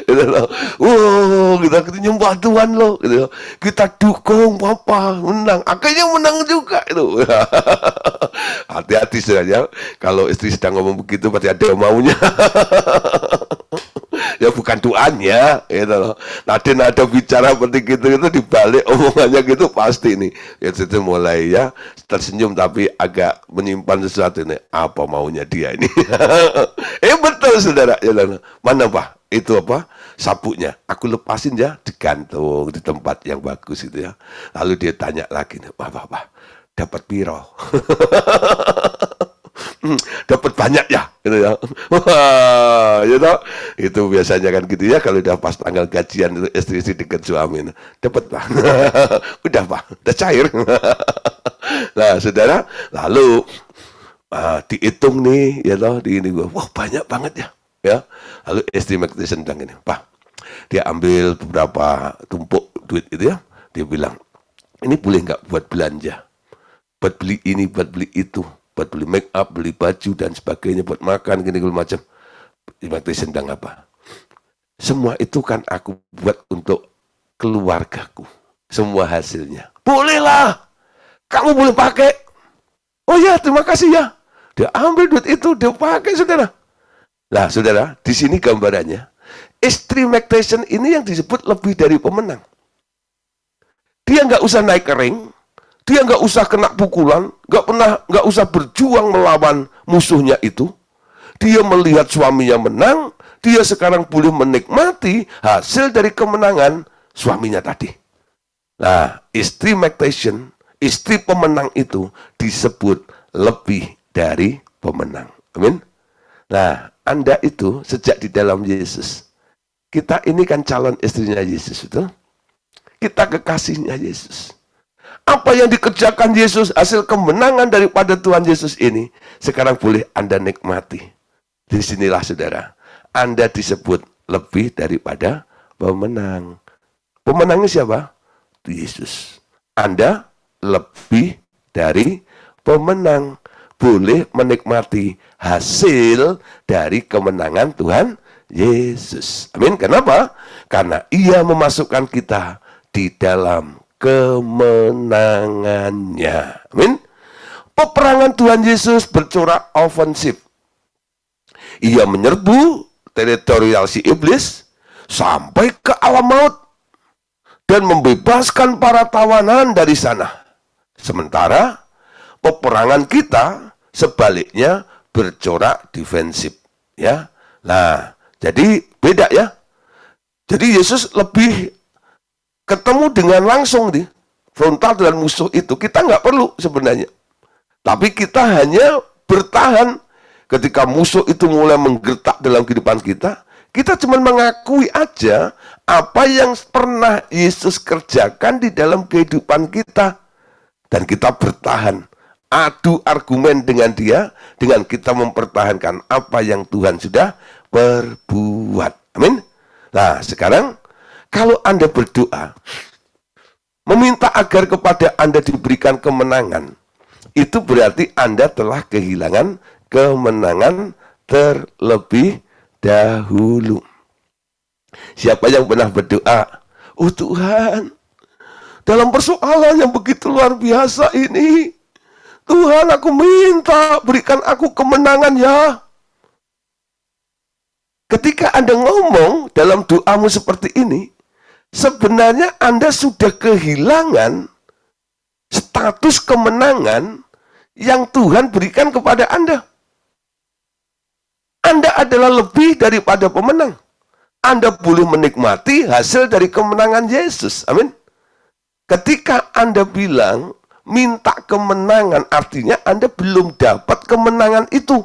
Speaker 1: Gitu loh. Kita nyembah Tuhan loh. Gitu. Kita dukung Papa menang. Akhirnya menang juga itu. Hati-hati saja kalau istri sedang ngomong begitu pasti ada yang maunya. Ya bukan doanya gitu loh. Nada bicara seperti gitu itu dibalik omongannya gitu pasti nih. Ya itu mulai ya tersenyum tapi agak menyimpan sesuatu ini. Apa maunya dia ini? Betul saudara. Ya, mana Pak? Itu apa? Sabuknya. Aku lepasin ya, digantung di tempat yang bagus itu ya. Lalu dia tanya lagi nih, Pak, dapat piro? Dapat banyak ya, gitu ya. Wah, gitu. Itu biasanya kan gitu ya, kalau udah pas tanggal gajian itu istri-istri deket suami. Dapat Pak. Udah Pak, udah cair. Nah, saudara, lalu dihitung nih, ya toh, di ini gua. Wah, banyak banget ya. Ya. Lalu istri McTyson bilang ini, Pak, dia ambil beberapa tumpuk duit itu ya. Dia bilang, ini boleh nggak buat belanja? Buat beli ini, buat beli itu. Buat beli make up, beli baju, dan sebagainya, buat makan, gini macam. McTyson bilang apa? Semua itu kan aku buat untuk keluargaku. Semua hasilnya. Bolehlah. Kamu boleh pakai. Oh ya, terima kasih ya. Dia ambil duit itu, dia pakai, saudara. Nah, saudara, di sini gambarannya. Istri McTyson ini yang disebut lebih dari pemenang. Dia nggak usah naik ke ring. Dia nggak usah kena pukulan, nggak usah berjuang melawan musuhnya itu. Dia melihat suaminya menang, dia sekarang boleh menikmati hasil dari kemenangan suaminya tadi. Nah, istri Mactation, istri pemenang itu disebut lebih dari pemenang. Amin. Nah, Anda itu sejak di dalam Yesus. Kita ini kan calon istrinya Yesus, betul? Kita kekasihnya Yesus. Apa yang dikerjakan Yesus, hasil kemenangan daripada Tuhan Yesus ini, sekarang boleh Anda nikmati. Disinilah saudara, Anda disebut lebih daripada pemenang. Pemenangnya siapa? Itu Yesus. Anda lebih dari pemenang. Boleh menikmati hasil dari kemenangan Tuhan Yesus. Amin. Kenapa? Karena Ia memasukkan kita di dalam kemenangannya. Amin. Peperangan Tuhan Yesus bercorak ofensif. Ia menyerbu teritorial si iblis sampai ke alam maut dan membebaskan para tawanan dari sana. Sementara peperangan kita sebaliknya bercorak defensif, ya. Nah, jadi beda ya. Jadi Yesus lebih ketemu dengan langsung di frontal dengan musuh itu. Kita nggak perlu sebenarnya. Tapi kita hanya bertahan ketika musuh itu mulai menggertak dalam kehidupan kita. Kita cuma mengakui aja apa yang pernah Yesus kerjakan di dalam kehidupan kita. Dan kita bertahan. Adu argumen dengan dia, dengan kita mempertahankan apa yang Tuhan sudah perbuat. Amin. Nah, sekarang kalau Anda berdoa, meminta agar kepada Anda diberikan kemenangan, itu berarti Anda telah kehilangan kemenangan terlebih dahulu. Siapa yang pernah berdoa, oh Tuhan, dalam persoalan yang begitu luar biasa ini, Tuhan, aku minta berikan aku kemenangan ya. Ketika Anda ngomong dalam doamu seperti ini, sebenarnya Anda sudah kehilangan status kemenangan yang Tuhan berikan kepada Anda. Anda adalah lebih daripada pemenang. Anda boleh menikmati hasil dari kemenangan Yesus. Amin. Ketika Anda bilang minta kemenangan, artinya Anda belum dapat kemenangan itu.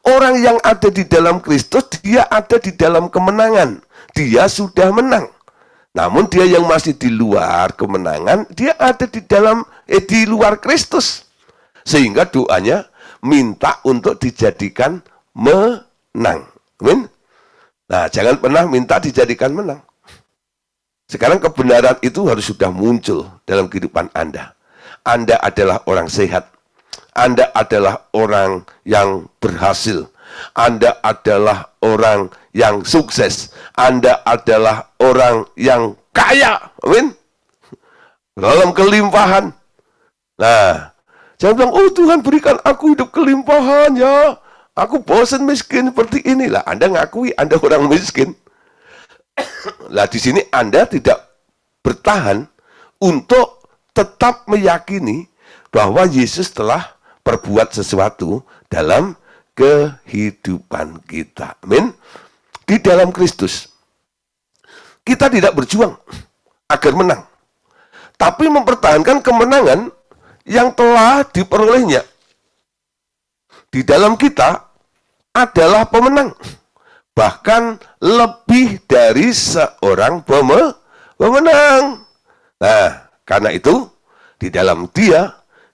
Speaker 1: Orang yang ada di dalam Kristus, dia ada di dalam kemenangan. Dia sudah menang. Namun dia yang masih di luar kemenangan, dia ada di luar Kristus. Sehingga doanya minta untuk dijadikan menang. Amin. Nah, jangan pernah minta dijadikan menang. Sekarang kebenaran itu harus sudah muncul dalam kehidupan Anda. Anda adalah orang sehat. Anda adalah orang yang berhasil. Anda adalah orang yang sukses. Anda adalah orang yang kaya. Amin. Dalam kelimpahan. Nah, jangan bilang, oh Tuhan berikan aku hidup kelimpahan ya. Aku bosan miskin seperti inilah. Anda ngakui Anda orang miskin. Lah di sini Anda tidak bertahan untuk tetap meyakini bahwa Yesus telah berbuat sesuatu dalam kehidupan kita. Amin. Di dalam Kristus kita tidak berjuang agar menang, tapi mempertahankan kemenangan yang telah diperolehnya. Di dalam kita adalah pemenang, bahkan lebih dari seorang pemenang. Nah, karena itu di dalam Dia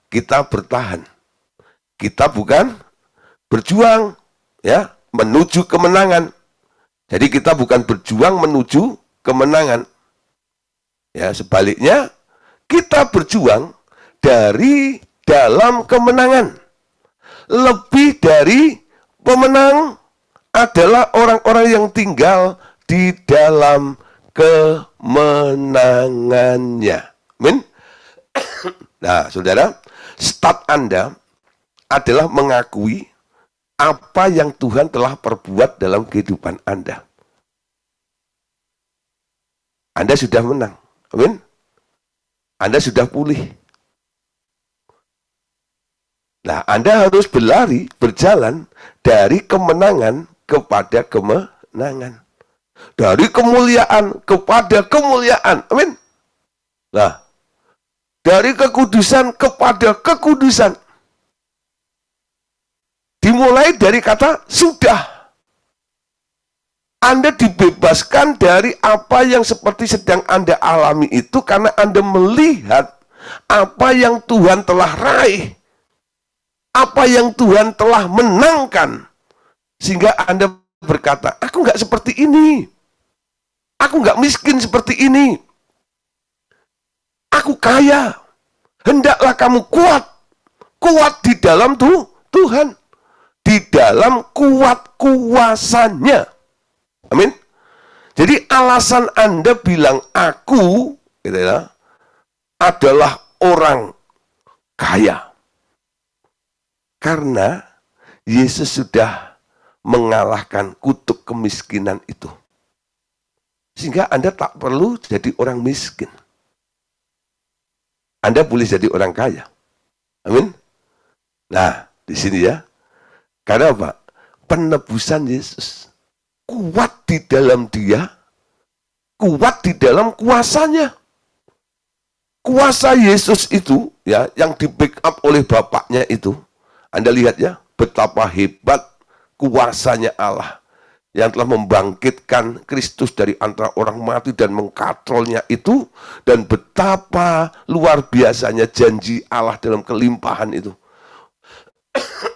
Speaker 1: kita bertahan. Kita bukan berjuang ya menuju kemenangan. Jadi kita bukan berjuang menuju kemenangan. Ya, sebaliknya kita berjuang dari dalam kemenangan. Lebih dari pemenang adalah orang-orang yang tinggal di dalam kemenangannya. Amin. Nah, saudara, start Anda adalah mengakui apa yang Tuhan telah perbuat dalam kehidupan Anda. Anda sudah menang. Amin. Anda sudah pulih. Nah, Anda harus berjalan dari kemenangan kepada kemenangan. Dari kemuliaan kepada kemuliaan. Amin. Nah, dari kekudusan kepada kekudusan. Dimulai dari kata sudah. Anda dibebaskan dari apa yang seperti sedang Anda alami itu karena Anda melihat apa yang Tuhan telah raih. Apa yang Tuhan telah menangkan. Sehingga Anda berkata, aku nggak seperti ini. Aku nggak miskin seperti ini. Aku kaya. Hendaklah kamu kuat. Kuat di dalam Tuhan. Di dalam kuat kuasanya. Amin. Jadi alasan Anda bilang aku gitu ya, adalah orang kaya. Karena Yesus sudah mengalahkan kutuk kemiskinan itu. Sehingga Anda tak perlu jadi orang miskin. Anda boleh jadi orang kaya. Amin. Nah, di sini ya. Karena apa? Penebusan Yesus. Kuat di dalam dia, kuat di dalam kuasanya. Kuasa Yesus itu, ya, yang di backup oleh Bapaknya itu, Anda lihat ya, betapa hebat kuasanya Allah yang telah membangkitkan Kristus dari antara orang mati dan mengkatrolnya itu, dan betapa luar biasanya janji Allah dalam kelimpahan itu.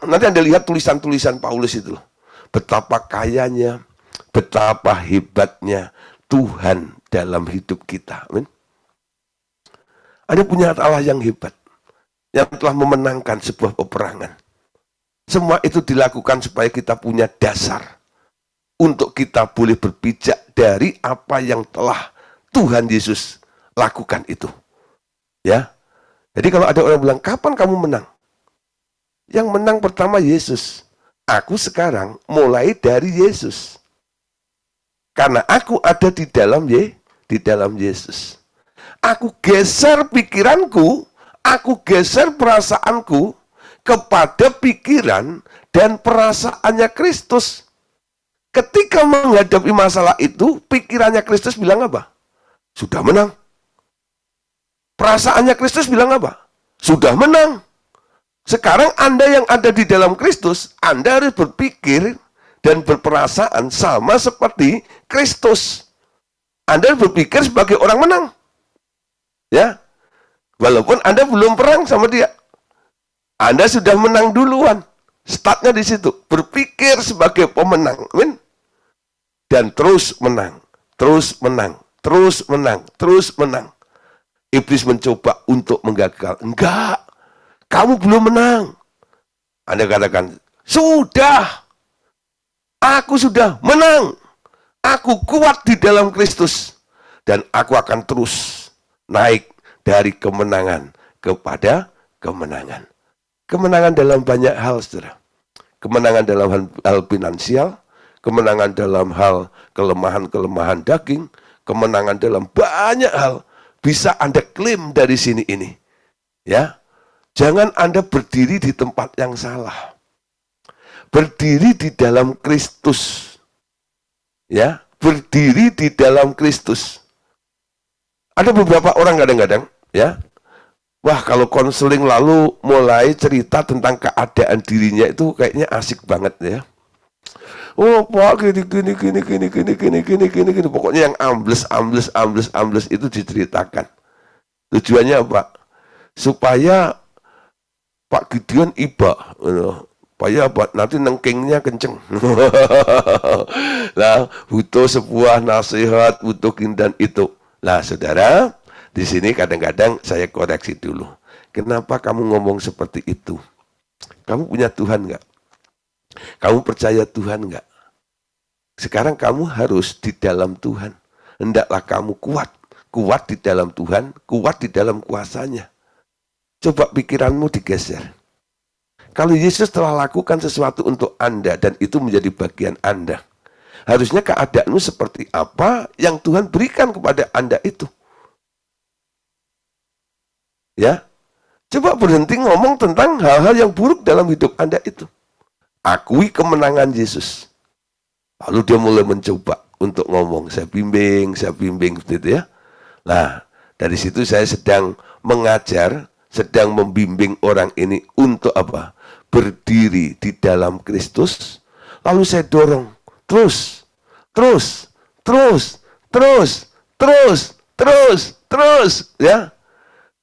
Speaker 1: Nanti Anda lihat tulisan-tulisan Paulus itu, betapa kayanya, betapa hebatnya Tuhan dalam hidup kita. Amin. Anda punya Allah yang hebat, yang telah memenangkan sebuah peperangan. Semua itu dilakukan supaya kita punya dasar untuk kita boleh berpijak dari apa yang telah Tuhan Yesus lakukan itu. Ya. Jadi kalau ada orang bilang, kapan kamu menang? Yang menang pertama Yesus. Aku sekarang mulai dari Yesus. Karena aku ada di dalam Yesus. Aku geser pikiranku, aku geser perasaanku kepada pikiran dan perasaannya Kristus. Ketika menghadapi masalah itu, pikirannya Kristus bilang apa? Sudah menang. Perasaannya Kristus bilang apa? Sudah menang. Sekarang Anda yang ada di dalam Kristus, Anda harus berpikir dan berperasaan sama seperti Kristus. Anda berpikir sebagai orang menang. Ya. Walaupun Anda belum perang sama dia. Anda sudah menang duluan. Startnya di situ. Berpikir sebagai pemenang. Amin. Dan terus menang. Terus menang. Terus menang. Terus menang. Iblis mencoba untuk menggagal. Enggak. Kamu belum menang. Anda katakan, sudah. Aku sudah menang. Aku kuat di dalam Kristus. Dan aku akan terus naik dari kemenangan kepada kemenangan. Kemenangan dalam banyak hal, saudara. Kemenangan dalam hal finansial, kemenangan dalam hal kelemahan-kelemahan daging, kemenangan dalam banyak hal. Bisa Anda klaim dari sini ini. Ya, jangan Anda berdiri di tempat yang salah. Berdiri di dalam Kristus. Ya, berdiri di dalam Kristus. Ada beberapa orang kadang-kadang, ya, wah kalau konseling lalu mulai cerita tentang keadaan dirinya itu kayaknya asik banget ya. Oh Pak, gini. Pokoknya yang ambles itu diceritakan. Tujuannya apa? Supaya Pak Gideon iba, supaya apa? Nanti nengkingnya kenceng. Nah, butuh sebuah nasihat, butuh dan itu. Nah, saudara, di sini kadang-kadang saya koreksi dulu. Kenapa kamu ngomong seperti itu? Kamu punya Tuhan nggak? Kamu percaya Tuhan nggak? Sekarang kamu harus di dalam Tuhan. Hendaklah kamu kuat. Kuat di dalam Tuhan, kuat di dalam kuasanya. Coba pikiranmu digeser. Kalau Yesus telah lakukan sesuatu untuk Anda dan itu menjadi bagian Anda, harusnya keadaanmu seperti apa yang Tuhan berikan kepada Anda itu. Ya, Coba berhenti ngomong tentang hal-hal yang buruk dalam hidup Anda itu. Akui kemenangan Yesus. Lalu dia mulai mencoba untuk ngomong, saya bimbing seperti ya. Nah, dari situ saya sedang mengajar, sedang membimbing orang ini untuk apa? Berdiri di dalam Kristus. Lalu saya dorong, terus, ya.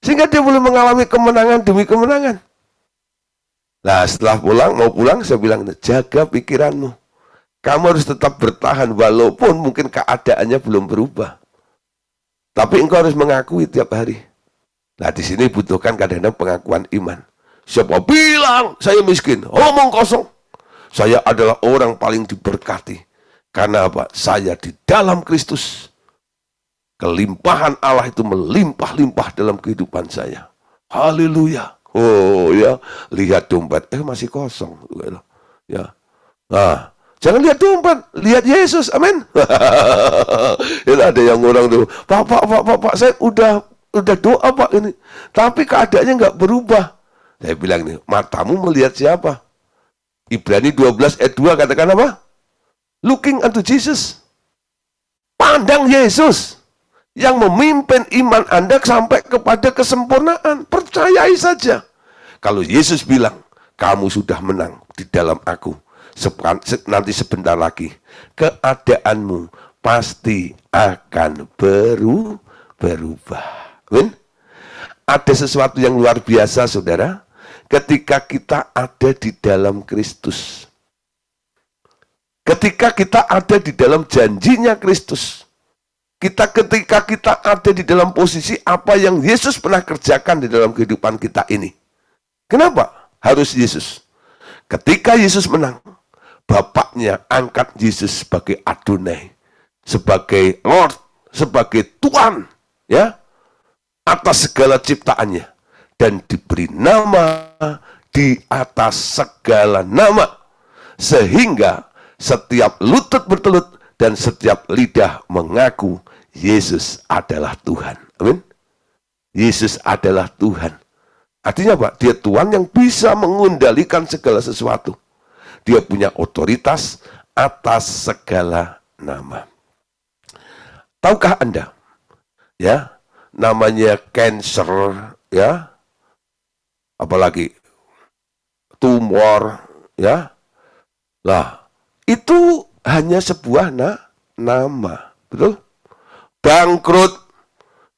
Speaker 1: Sehingga dia boleh mengalami kemenangan demi kemenangan. Nah, setelah mau pulang, saya bilang, jaga pikiranmu. Kamu harus tetap bertahan, walaupun mungkin keadaannya belum berubah. Tapi engkau harus mengakui tiap hari. Nah, di sini butuhkan kadang-kadang pengakuan iman. Siapa bilang saya miskin? Omong kosong. Saya adalah orang paling diberkati. Karena apa? Saya di dalam Kristus. Kelimpahan Allah itu melimpah-limpah dalam kehidupan saya. Haleluya. Oh ya, lihat dompet, masih kosong. Ya. Nah, jangan lihat dompet, lihat Yesus. Amin. Itu ada yang orang tuh, Pak, saya udah doa Pak ini, tapi keadaannya nggak berubah. Saya bilang nih, matamu melihat siapa? Ibrani 12 ayat 2 katakan apa? Looking unto Jesus. Pandang Yesus yang memimpin iman Anda sampai kepada kesempurnaan. Percayai saja. Kalau Yesus bilang, kamu sudah menang di dalam aku. Nanti sebentar lagi, keadaanmu pasti akan berubah. Amin? Ada sesuatu yang luar biasa, saudara. Ketika kita ada di dalam Kristus. Ketika kita ada di dalam janjinya Kristus. Ketika kita ada di dalam posisi apa yang Yesus pernah kerjakan di dalam kehidupan kita ini. Kenapa harus Yesus? Ketika Yesus menang, Bapaknya angkat Yesus sebagai Adonai, sebagai Lord, sebagai Tuhan, ya, atas segala ciptaannya, dan diberi nama di atas segala nama, sehingga setiap lutut bertelut dan setiap lidah mengaku Yesus adalah Tuhan. Amin. Yesus adalah Tuhan. Artinya apa? Dia Tuhan yang bisa mengendalikan segala sesuatu. Dia punya otoritas atas segala nama. Tahukah Anda? Ya, namanya cancer, ya. Apalagi tumor, ya. Lah, itu hanya sebuah nama. Betul? Bangkrut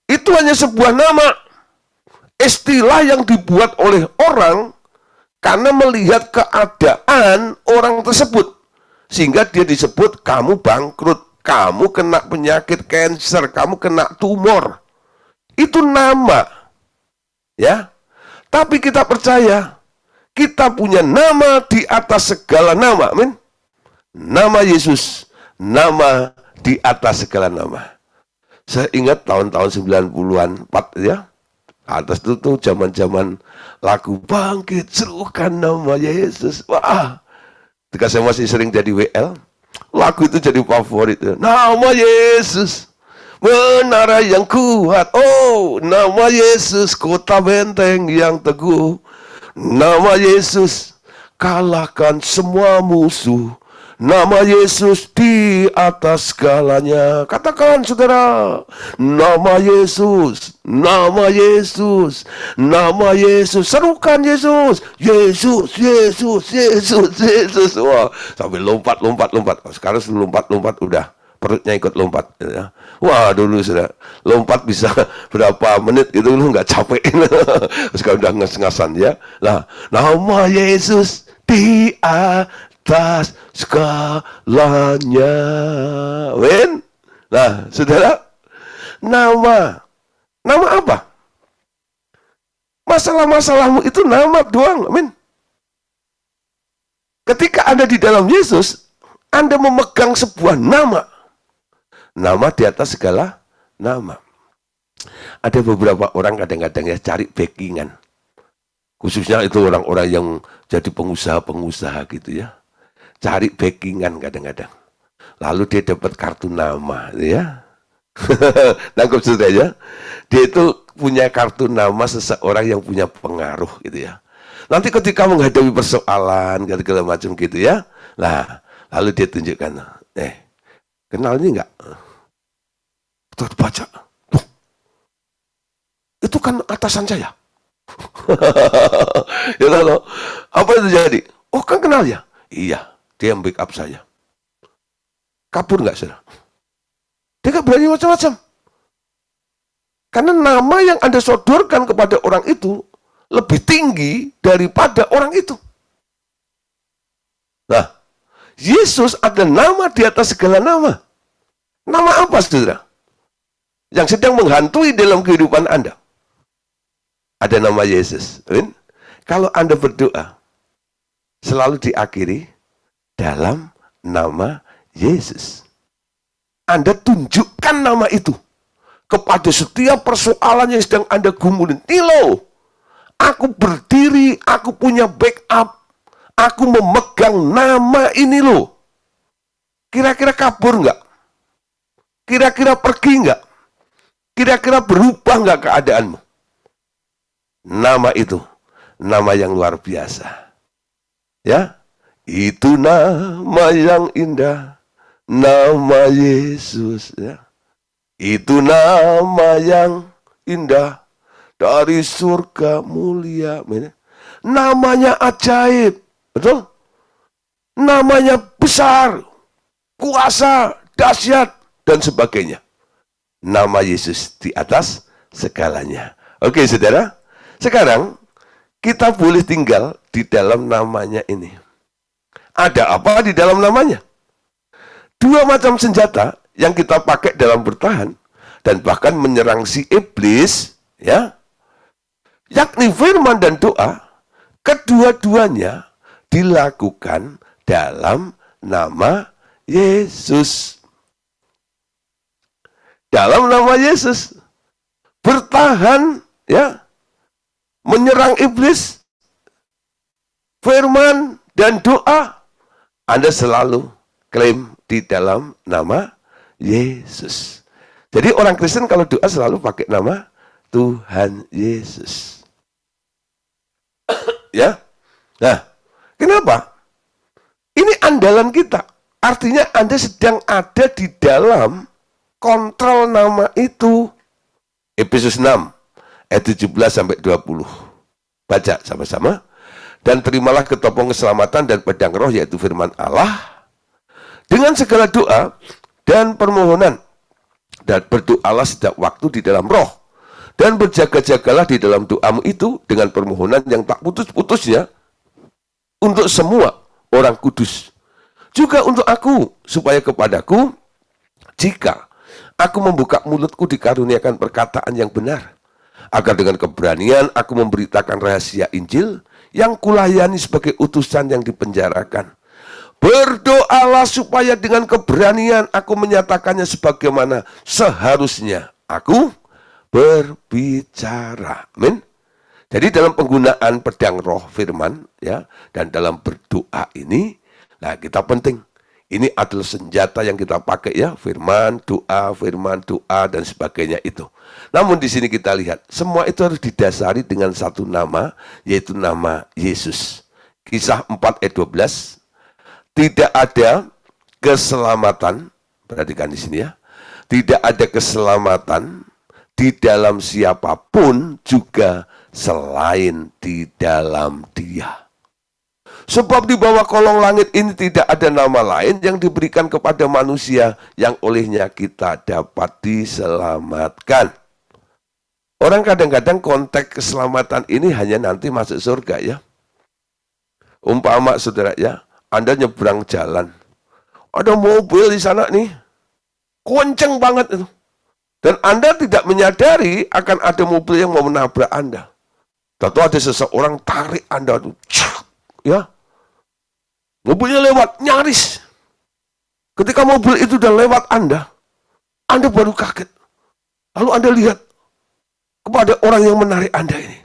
Speaker 1: itu hanya sebuah nama, istilah yang dibuat oleh orang karena melihat keadaan orang tersebut, sehingga dia disebut kamu bangkrut, kamu kena penyakit kanker, kamu kena tumor. Itu nama, ya. Tapi kita percaya kita punya nama di atas segala nama. Amin. Nama Yesus, nama di atas segala nama. Saya ingat tahun-tahun 90-an, ya. Atas itu tuh zaman-zaman lagu bangkit, serukan nama Yesus. Wah, ketika saya masih sering jadi WL, lagu itu jadi favorit. Nama Yesus, menara yang kuat. Oh, nama Yesus, kota benteng yang teguh. Nama Yesus, kalahkan semua musuh. Nama Yesus di atas segalanya. Katakan saudara, nama Yesus, nama Yesus, nama Yesus. Serukan Yesus, Yesus, Yesus, Yesus, Yesus. Wah, sambil lompat. Sekarang lompat udah perutnya ikut lompat. Ya. Wah, dulu sudah lompat bisa berapa menit itu lu nggak capek. Sekarang udah ngas-ngasan ya. Lah, nama Yesus di atas segalanya. Amin. Nah, saudara, nama apa? Masalah-masalahmu itu nama doang. Amin. Ketika Anda di dalam Yesus, Anda memegang sebuah nama. Nama di atas segala nama. Ada beberapa orang kadang-kadang ya cari backingan. Khususnya itu orang-orang yang jadi pengusaha-pengusaha gitu ya. Cari backingan kadang-kadang. Lalu dia dapat kartu nama, ya. Nangkep saudara ya? Dia itu punya kartu nama seseorang yang punya pengaruh gitu ya. Nanti ketika menghadapi persoalan, segala macam gitu ya. Nah, lalu dia tunjukkan, kenal ini enggak? Kita baca. Itu kan atasan saya. Ya lalu, apa itu jadi? Oh kan kenal ya? Iya, dia yang backup saya. Kabur enggak saudara? Dia enggak berani macam-macam. Karena nama yang Anda sodorkan kepada orang itu lebih tinggi daripada orang itu. Nah, Yesus ada nama di atas segala nama. Nama apa, saudara? Yang sedang menghantui dalam kehidupan Anda. Ada nama Yesus. Kalau Anda berdoa, selalu diakhiri dalam nama Yesus. Anda tunjukkan nama itu kepada setiap persoalan yang sedang Anda gumulin. Ini loh, aku berdiri, aku punya backup, aku memegang nama ini loh. Kira-kira kabur nggak? Kira-kira pergi nggak? Kira-kira berubah nggak keadaanmu? Nama itu, nama yang luar biasa. Ya, itu nama yang indah, nama Yesus. Ya. Itu nama yang indah dari surga mulia. Namanya ajaib. Betul? Namanya besar, kuasa, dahsyat, dan sebagainya. Nama Yesus di atas segalanya. Oke, saudara. Sekarang, kita boleh tinggal di dalam namanya ini. Ada apa di dalam namanya? Dua macam senjata yang kita pakai dalam bertahan dan bahkan menyerang si iblis, ya, yakni firman dan doa, kedua-duanya dilakukan dalam nama Yesus. Dalam nama Yesus bertahan, ya, menyerang iblis, firman dan doa, Anda selalu klaim di dalam nama Yesus. Jadi orang Kristen kalau doa selalu pakai nama Tuhan Yesus. Ya. Nah, kenapa? Ini andalan kita. Artinya Anda sedang ada di dalam kontrol nama itu. Efesus 6 ayat 17 sampai 20. Baca sama-sama. Dan terimalah ketopong keselamatan dan pedang roh, yaitu firman Allah, dengan segala doa dan permohonan, dan berdoalah setiap waktu di dalam roh, dan berjaga-jagalah di dalam doamu itu dengan permohonan yang tak putus-putusnya untuk semua orang kudus, juga untuk aku, supaya kepadaku, jika aku membuka mulutku, dikaruniakan perkataan yang benar, agar dengan keberanian aku memberitakan rahasia Injil yang kulayani sebagai utusan yang dipenjarakan. Berdoalah supaya dengan keberanian aku menyatakannya sebagaimana seharusnya aku berbicara. Amin. Jadi dalam penggunaan pedang roh firman, ya, dan dalam berdoa ini, nah kita penting. Ini adalah senjata yang kita pakai, ya, firman, doa, dan sebagainya itu. Namun di sini kita lihat, semua itu harus didasari dengan satu nama, yaitu nama Yesus. Kisah 4 ayat 12, tidak ada keselamatan, perhatikan di sini ya, tidak ada keselamatan di dalam siapapun juga selain di dalam Dia. Sebab di bawah kolong langit ini tidak ada nama lain yang diberikan kepada manusia yang olehnya kita dapat diselamatkan. Orang kadang-kadang konteks keselamatan ini hanya nanti masuk surga, ya. Umpama saudara, ya, Anda nyebrang jalan, ada mobil di sana nih, kenceng banget itu, dan Anda tidak menyadari akan ada mobil yang mau menabrak Anda. Tentu ada seseorang tarik Anda tuh, ya. Mobilnya lewat, nyaris. Ketika mobil itu udah lewat Anda baru kaget. Lalu Anda lihat kepada orang yang menarik Anda ini.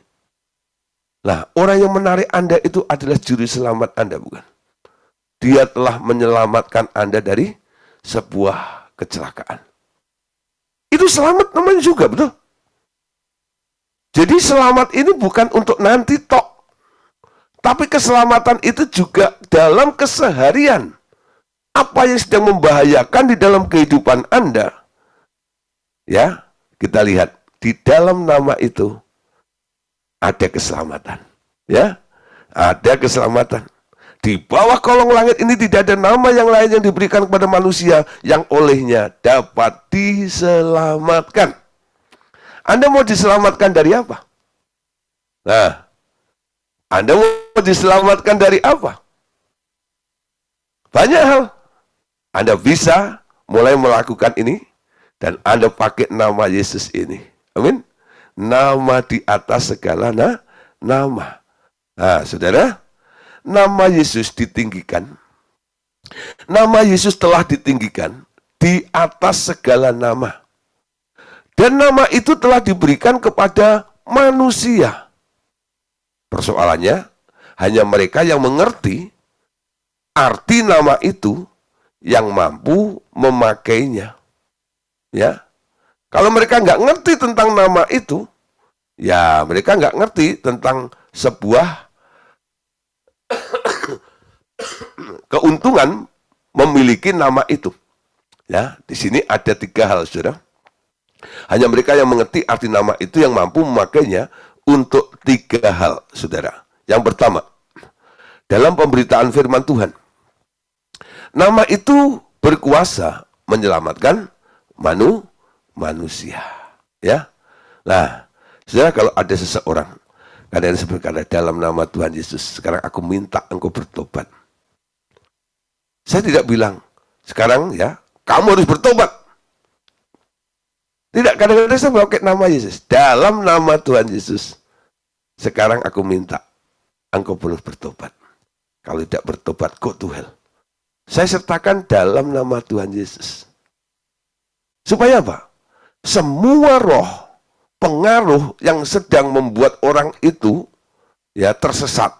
Speaker 1: Nah, orang yang menarik Anda itu adalah juru selamat Anda, bukan? Dia telah menyelamatkan Anda dari sebuah kecelakaan. Itu selamat namanya juga, betul? Jadi selamat ini bukan untuk nanti tok. Tapi keselamatan itu juga dalam keseharian. Apa yang sedang membahayakan di dalam kehidupan Anda. Ya, kita lihat. Di dalam nama itu ada keselamatan. Ya, ada keselamatan. Di bawah kolong langit ini tidak ada nama yang lain yang diberikan kepada manusia yang olehnya dapat diselamatkan. Anda mau diselamatkan dari apa? Nah, Anda mau diselamatkan dari apa? Banyak hal. Anda bisa mulai melakukan ini dan Anda pakai nama Yesus ini. Amin. Nama di atas segala nama. Nah, saudara, nama Yesus ditinggikan. Nama Yesus telah ditinggikan di atas segala nama. Dan nama itu telah diberikan kepada manusia. Persoalannya, hanya mereka yang mengerti arti nama itu yang mampu memakainya. Ya, kalau mereka nggak ngerti tentang nama itu, ya mereka nggak ngerti tentang sebuah keuntungan memiliki nama itu. Ya, di sini ada 3 hal, saudara. Hanya mereka yang mengerti arti nama itu yang mampu memakainya untuk 3 hal, saudara. Yang pertama, dalam pemberitaan firman Tuhan, nama itu berkuasa menyelamatkan manusia. Ya, nah, saudara, kalau ada seseorang kadang berkata dalam nama Tuhan Yesus, sekarang aku minta engkau bertobat. Saya tidak bilang sekarang ya kamu harus bertobat. Tidak, kadang-kadang saya pakai nama Yesus. Dalam nama Tuhan Yesus, sekarang aku minta engkau perlu bertobat. Kalau tidak bertobat, go to hell. Saya sertakan dalam nama Tuhan Yesus. Supaya apa? Semua roh pengaruh yang sedang membuat orang itu ya tersesat.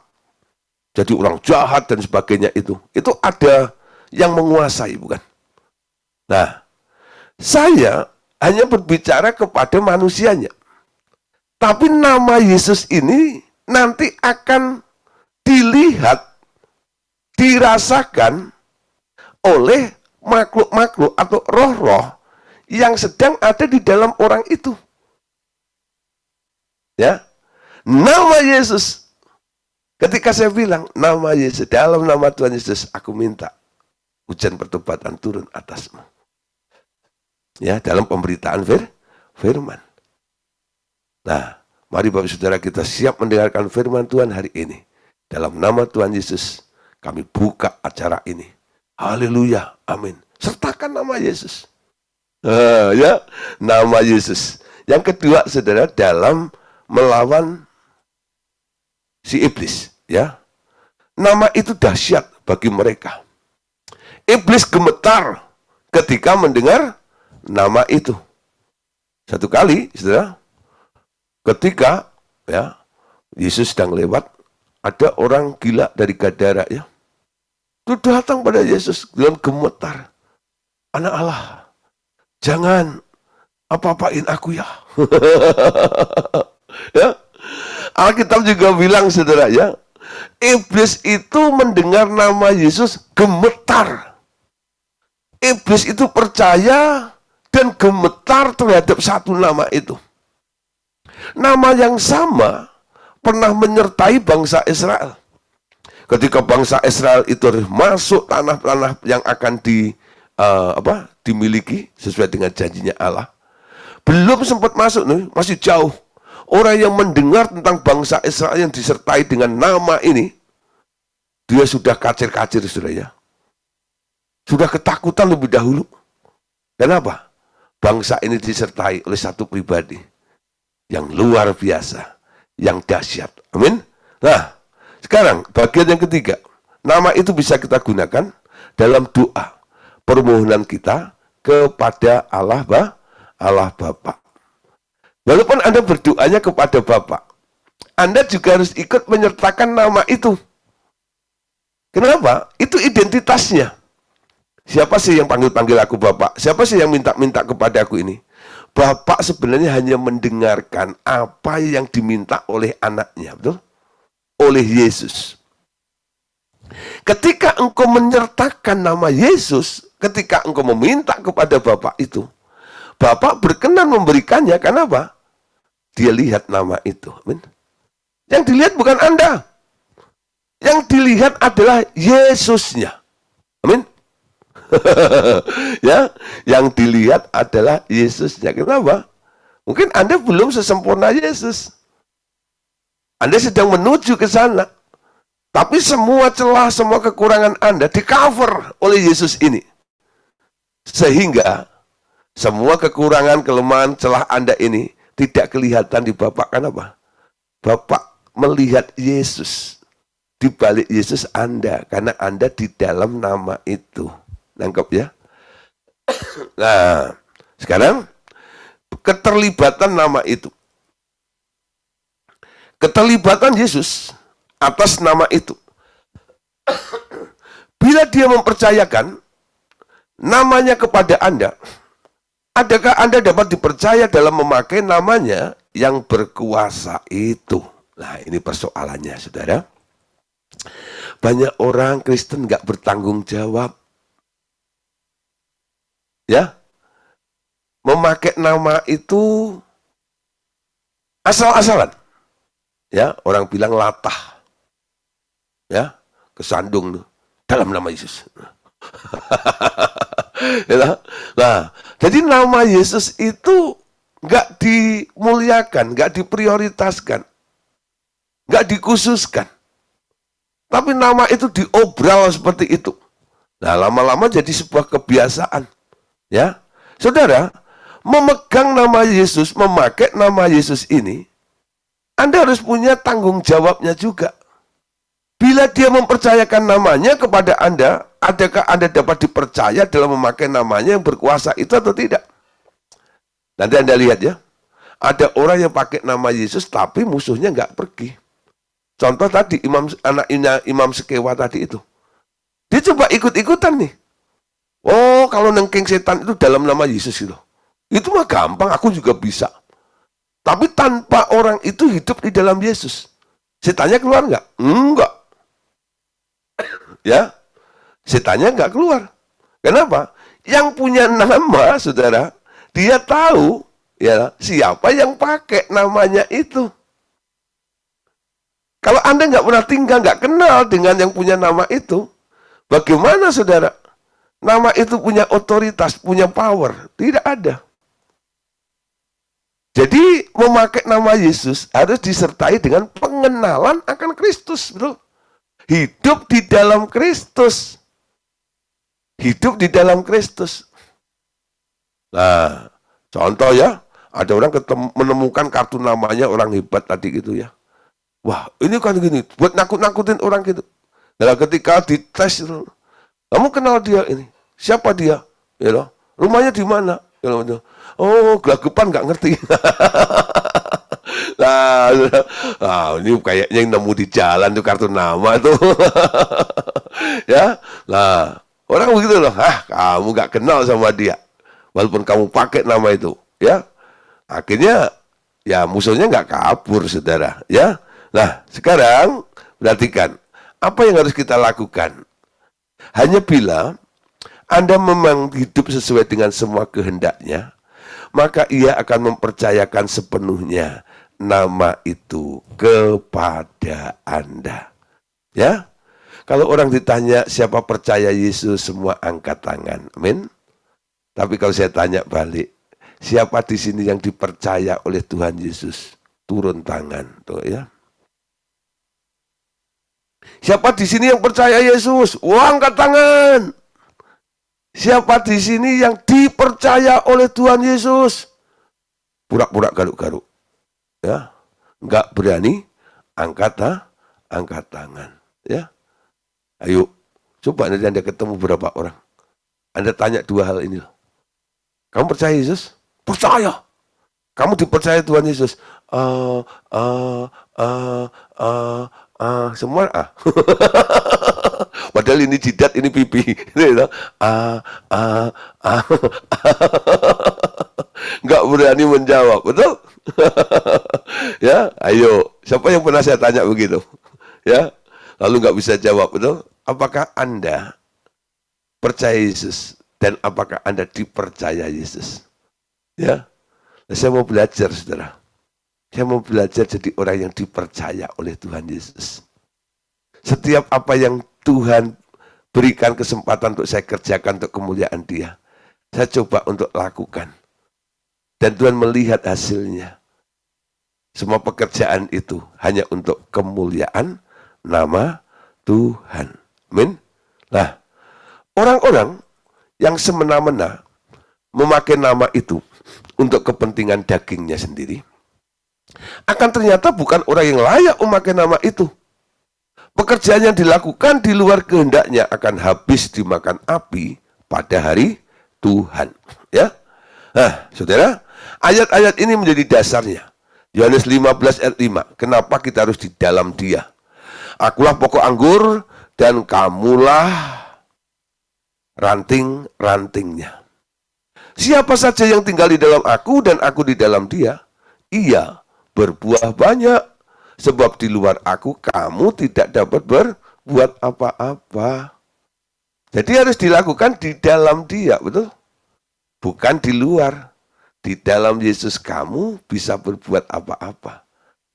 Speaker 1: Jadi orang jahat dan sebagainya itu ada yang menguasai, bukan? Nah, saya hanya berbicara kepada manusianya. Tapi nama Yesus ini nanti akan dilihat, dirasakan oleh makhluk-makhluk atau roh-roh yang sedang ada di dalam orang itu. Ya, nama Yesus. Ketika saya bilang nama Yesus, dalam nama Tuhan Yesus, aku minta hujan pertobatan turun atasmu. Ya, dalam pemberitaan firman. Nah, mari Bapak Saudara kita siap mendengarkan firman Tuhan hari ini. Dalam nama Tuhan Yesus, kami buka acara ini. Haleluya, amin. Sertakan nama Yesus. Ya, nama Yesus. Yang kedua, saudara, dalam melawan si iblis. Ya, nama itu dahsyat bagi mereka. Iblis gemetar ketika mendengar nama itu. Satu kali, saudara, ketika ya Yesus sedang lewat, ada orang gila dari Gadara ya. Itu datang pada Yesus dengan gemetar. Anak Allah, jangan apa-apain aku ya. Ya. Alkitab juga bilang, saudara ya, iblis itu mendengar nama Yesus gemetar. Iblis itu percaya dan gemetar terhadap satu nama itu. Nama yang sama pernah menyertai bangsa Israel. Ketika bangsa Israel itu masuk tanah-tanah yang akan dimiliki sesuai dengan janjinya Allah. Belum sempat masuk nih, masih jauh. Orang yang mendengar tentang bangsa Israel yang disertai dengan nama ini, dia sudah kacir-kacir, saudara ya. Sudah ketakutan lebih dahulu. Kenapa? Bangsa ini disertai oleh satu pribadi yang luar biasa, yang dahsyat. Amin. Nah, sekarang bagian yang ketiga. Nama itu bisa kita gunakan dalam doa permohonan kita kepada Allah Bapa. Walaupun Anda berdoanya kepada Bapa, Anda juga harus ikut menyertakan nama itu. Kenapa? Itu identitasnya. Siapa sih yang panggil-panggil aku Bapak? Siapa sih yang minta-minta kepada aku ini? Bapak sebenarnya hanya mendengarkan apa yang diminta oleh anaknya, betul? Oleh Yesus. Ketika engkau menyertakan nama Yesus, ketika engkau meminta kepada Bapak itu, Bapak berkenan memberikannya, karena apa? Dia lihat nama itu. Amin. Yang dilihat bukan Anda. Yang dilihat adalah Yesusnya. Amin. Ya, yang dilihat adalah Yesusnya. Kenapa? Mungkin Anda belum sesempurna Yesus. Anda sedang menuju ke sana. Tapi semua celah, semua kekurangan Anda di-cover oleh Yesus ini. Sehingga semua kekurangan, kelemahan, celah Anda ini tidak kelihatan di Bapak. Kenapa? Bapak melihat Yesus. Di balik Yesus Anda. Karena Anda di dalam nama itu. Nangkep ya? Nah, sekarang keterlibatan nama itu. Keterlibatan Yesus atas nama itu. Bila dia mempercayakan namanya kepada Anda, adakah Anda dapat dipercaya dalam memakai namanya yang berkuasa itu? Nah, ini persoalannya, saudara. Banyak orang Kristen nggak bertanggung jawab. Ya, memakai nama itu asal-asalan. Ya, orang bilang latah. Ya, kesandung dalam nama Yesus. Ya, nah, jadi nama Yesus itu nggak dimuliakan, nggak diprioritaskan, nggak dikhususkan. Tapi nama itu diobral seperti itu. Nah, lama-lama jadi sebuah kebiasaan. Ya, saudara, memegang nama Yesus, memakai nama Yesus ini, Anda harus punya tanggung jawabnya juga. Bila dia mempercayakan namanya kepada Anda, adakah Anda dapat dipercaya dalam memakai namanya yang berkuasa itu atau tidak? Nanti Anda lihat ya, ada orang yang pakai nama Yesus tapi musuhnya nggak pergi. Contoh tadi, anaknya Imam Sekewa tadi itu. Dia coba ikut-ikutan nih. Oh, kalau nengking setan itu dalam nama Yesus itu. Itu mah gampang, aku juga bisa. Tapi tanpa orang itu hidup di dalam Yesus, setannya keluar nggak? Enggak. Ya, setannya nggak keluar. Kenapa? Yang punya nama, saudara, dia tahu ya siapa yang pakai namanya itu. Kalau Anda nggak pernah tinggal, nggak kenal dengan yang punya nama itu, bagaimana saudara? Nama itu punya otoritas, punya power. Tidak ada. Jadi memakai nama Yesus harus disertai dengan pengenalan akan Kristus, bro. Hidup di dalam Kristus. Hidup di dalam Kristus. Nah, contoh ya, ada orang menemukan kartu namanya orang hebat tadi gitu ya. Wah, ini kan gini, buat nakut-nakutin orang gitu. Nah, ketika dites, kamu kenal dia ini? Siapa dia? Ya loh. Rumahnya di mana? Ya loh. Oh, gelagapan nggak ngerti. Nah, ini kayaknya yang nemu di jalan tuh kartu nama tuh. Ya, nah orang begitu loh. Kamu nggak kenal sama dia, walaupun kamu pakai nama itu, ya. Akhirnya, ya musuhnya nggak kabur, saudara. Ya, nah sekarang perhatikan apa yang harus kita lakukan. Hanya bila Anda memang hidup sesuai dengan semua kehendaknya, maka ia akan mempercayakan sepenuhnya nama itu kepada Anda. Ya, kalau orang ditanya siapa percaya Yesus, semua angkat tangan. Amin. Tapi kalau saya tanya balik, siapa di sini yang dipercaya oleh Tuhan Yesus? Turun tangan, tuh ya. Siapa di sini yang percaya Yesus? Wah, angkat tangan. Siapa di sini yang dipercaya oleh Tuhan Yesus? Pura-pura garuk-garuk. Ya, nggak berani angkat tangan. Ya, ayo, coba nanti Anda ketemu berapa orang. Anda tanya dua hal ini loh. Kamu percaya Yesus? Percaya. Kamu dipercaya Tuhan Yesus? Semua Padahal ini jidat, ini pipi. Nggak berani menjawab, betul? Ya, ayo. Siapa yang pernah saya tanya begitu? Ya, lalu nggak bisa jawab, betul? Apakah Anda percaya Yesus dan apakah Anda dipercaya Yesus? Ya, saya mau belajar, saudara. Saya mau belajar jadi orang yang dipercaya oleh Tuhan Yesus. Setiap apa yang Tuhan berikan kesempatan untuk saya kerjakan untuk kemuliaan Dia, saya coba untuk lakukan. Dan Tuhan melihat hasilnya. Semua pekerjaan itu hanya untuk kemuliaan nama Tuhan. Amin. Nah, orang-orang yang semena-mena memakai nama itu untuk kepentingan dagingnya sendiri, akan ternyata bukan orang yang layak memakai nama itu. Pekerjaan yang dilakukan di luar kehendaknya akan habis dimakan api pada hari Tuhan. Ya, nah, saudara, ayat-ayat ini menjadi dasarnya. Yohanes 15 ayat 5. Kenapa kita harus di dalam Dia? Akulah pokok anggur dan kamulah ranting-rantingnya. Siapa saja yang tinggal di dalam aku dan aku di dalam dia, ia berbuah banyak. Sebab di luar aku kamu tidak dapat berbuat apa-apa. Jadi harus dilakukan di dalam Dia, betul? Bukan di luar. Di dalam Yesus kamu bisa berbuat apa-apa.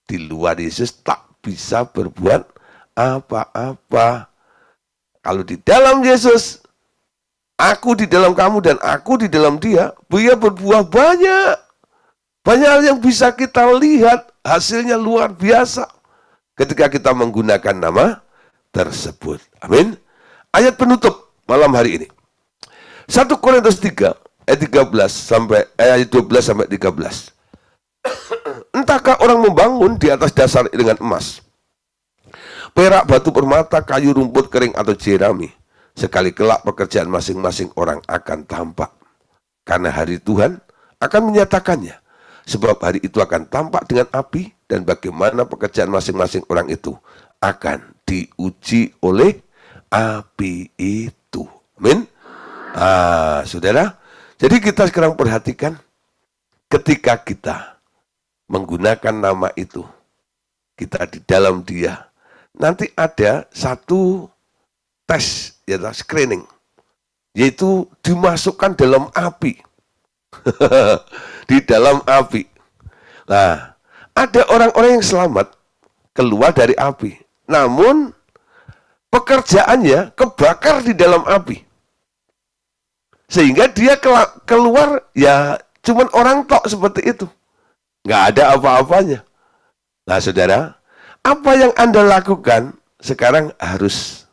Speaker 1: Di luar Yesus tak bisa berbuat apa-apa. Kalau di dalam Yesus, aku di dalam kamu dan aku di dalam Dia, Dia berbuah banyak. Banyak hal yang bisa kita lihat, hasilnya luar biasa ketika kita menggunakan nama tersebut. Amin. Ayat penutup malam hari ini. 1 Korintus 3 ayat 13 sampai ayat 12 sampai 13. Entahkah orang membangun di atas dasar dengan emas, perak, batu permata, kayu, rumput kering atau jerami, sekali kelak pekerjaan masing-masing orang akan tampak. Karena hari Tuhan akan menyatakannya. Sebab hari itu akan tampak dengan api, dan bagaimana pekerjaan masing-masing orang itu akan diuji oleh api itu. Amin. Saudara, jadi kita sekarang perhatikan, ketika kita menggunakan nama itu, kita di dalam Dia, nanti ada satu tes, yaitu screening, yaitu dimasukkan dalam api. Di dalam api. Nah, ada orang-orang yang selamat keluar dari api, namun pekerjaannya kebakar di dalam api, sehingga dia keluar ya cuman orang tok seperti itu, nggak ada apa-apanya. Nah, saudara, apa yang Anda lakukan sekarang harus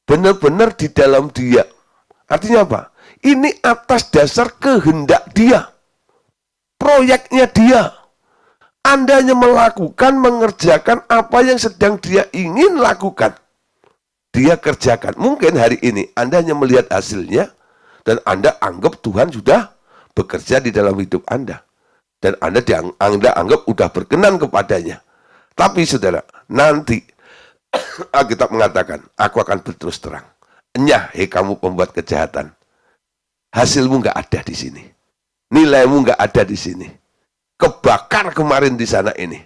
Speaker 1: benar-benar di dalam Dia. Artinya apa? Ini atas dasar kehendak Dia, proyeknya Dia. Anda hanya melakukan, mengerjakan apa yang sedang Dia ingin lakukan. Dia kerjakan. Mungkin hari ini Anda hanya melihat hasilnya, dan Anda anggap Tuhan sudah bekerja di dalam hidup Anda. Dan Anda anggap sudah berkenan kepadanya. Tapi saudara, nanti Alkitab mengatakan, aku akan berterus terang. Enyah, hei kamu pembuat kejahatan. Hasilmu nggak ada di sini. Nilaimu nggak ada di sini. Kebakar kemarin di sana ini.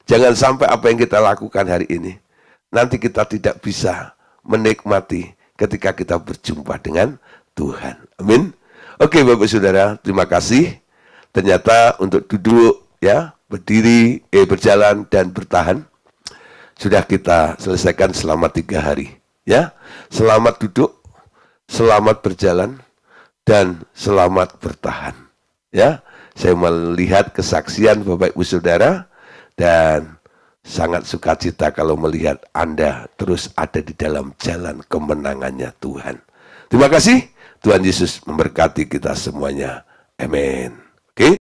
Speaker 1: Jangan sampai apa yang kita lakukan hari ini, nanti kita tidak bisa menikmati ketika kita berjumpa dengan Tuhan. Amin. Oke, Bapak Saudara, terima kasih. Ternyata untuk duduk, ya, berdiri, berjalan dan bertahan, sudah kita selesaikan selama 3 hari. Ya, selamat duduk, selamat berjalan, dan selamat bertahan. Ya, saya melihat kesaksian Bapak Ibu Saudara, dan sangat sukacita kalau melihat Anda terus ada di dalam jalan kemenangannya Tuhan. Terima kasih, Tuhan Yesus memberkati kita semuanya. Amin. Oke.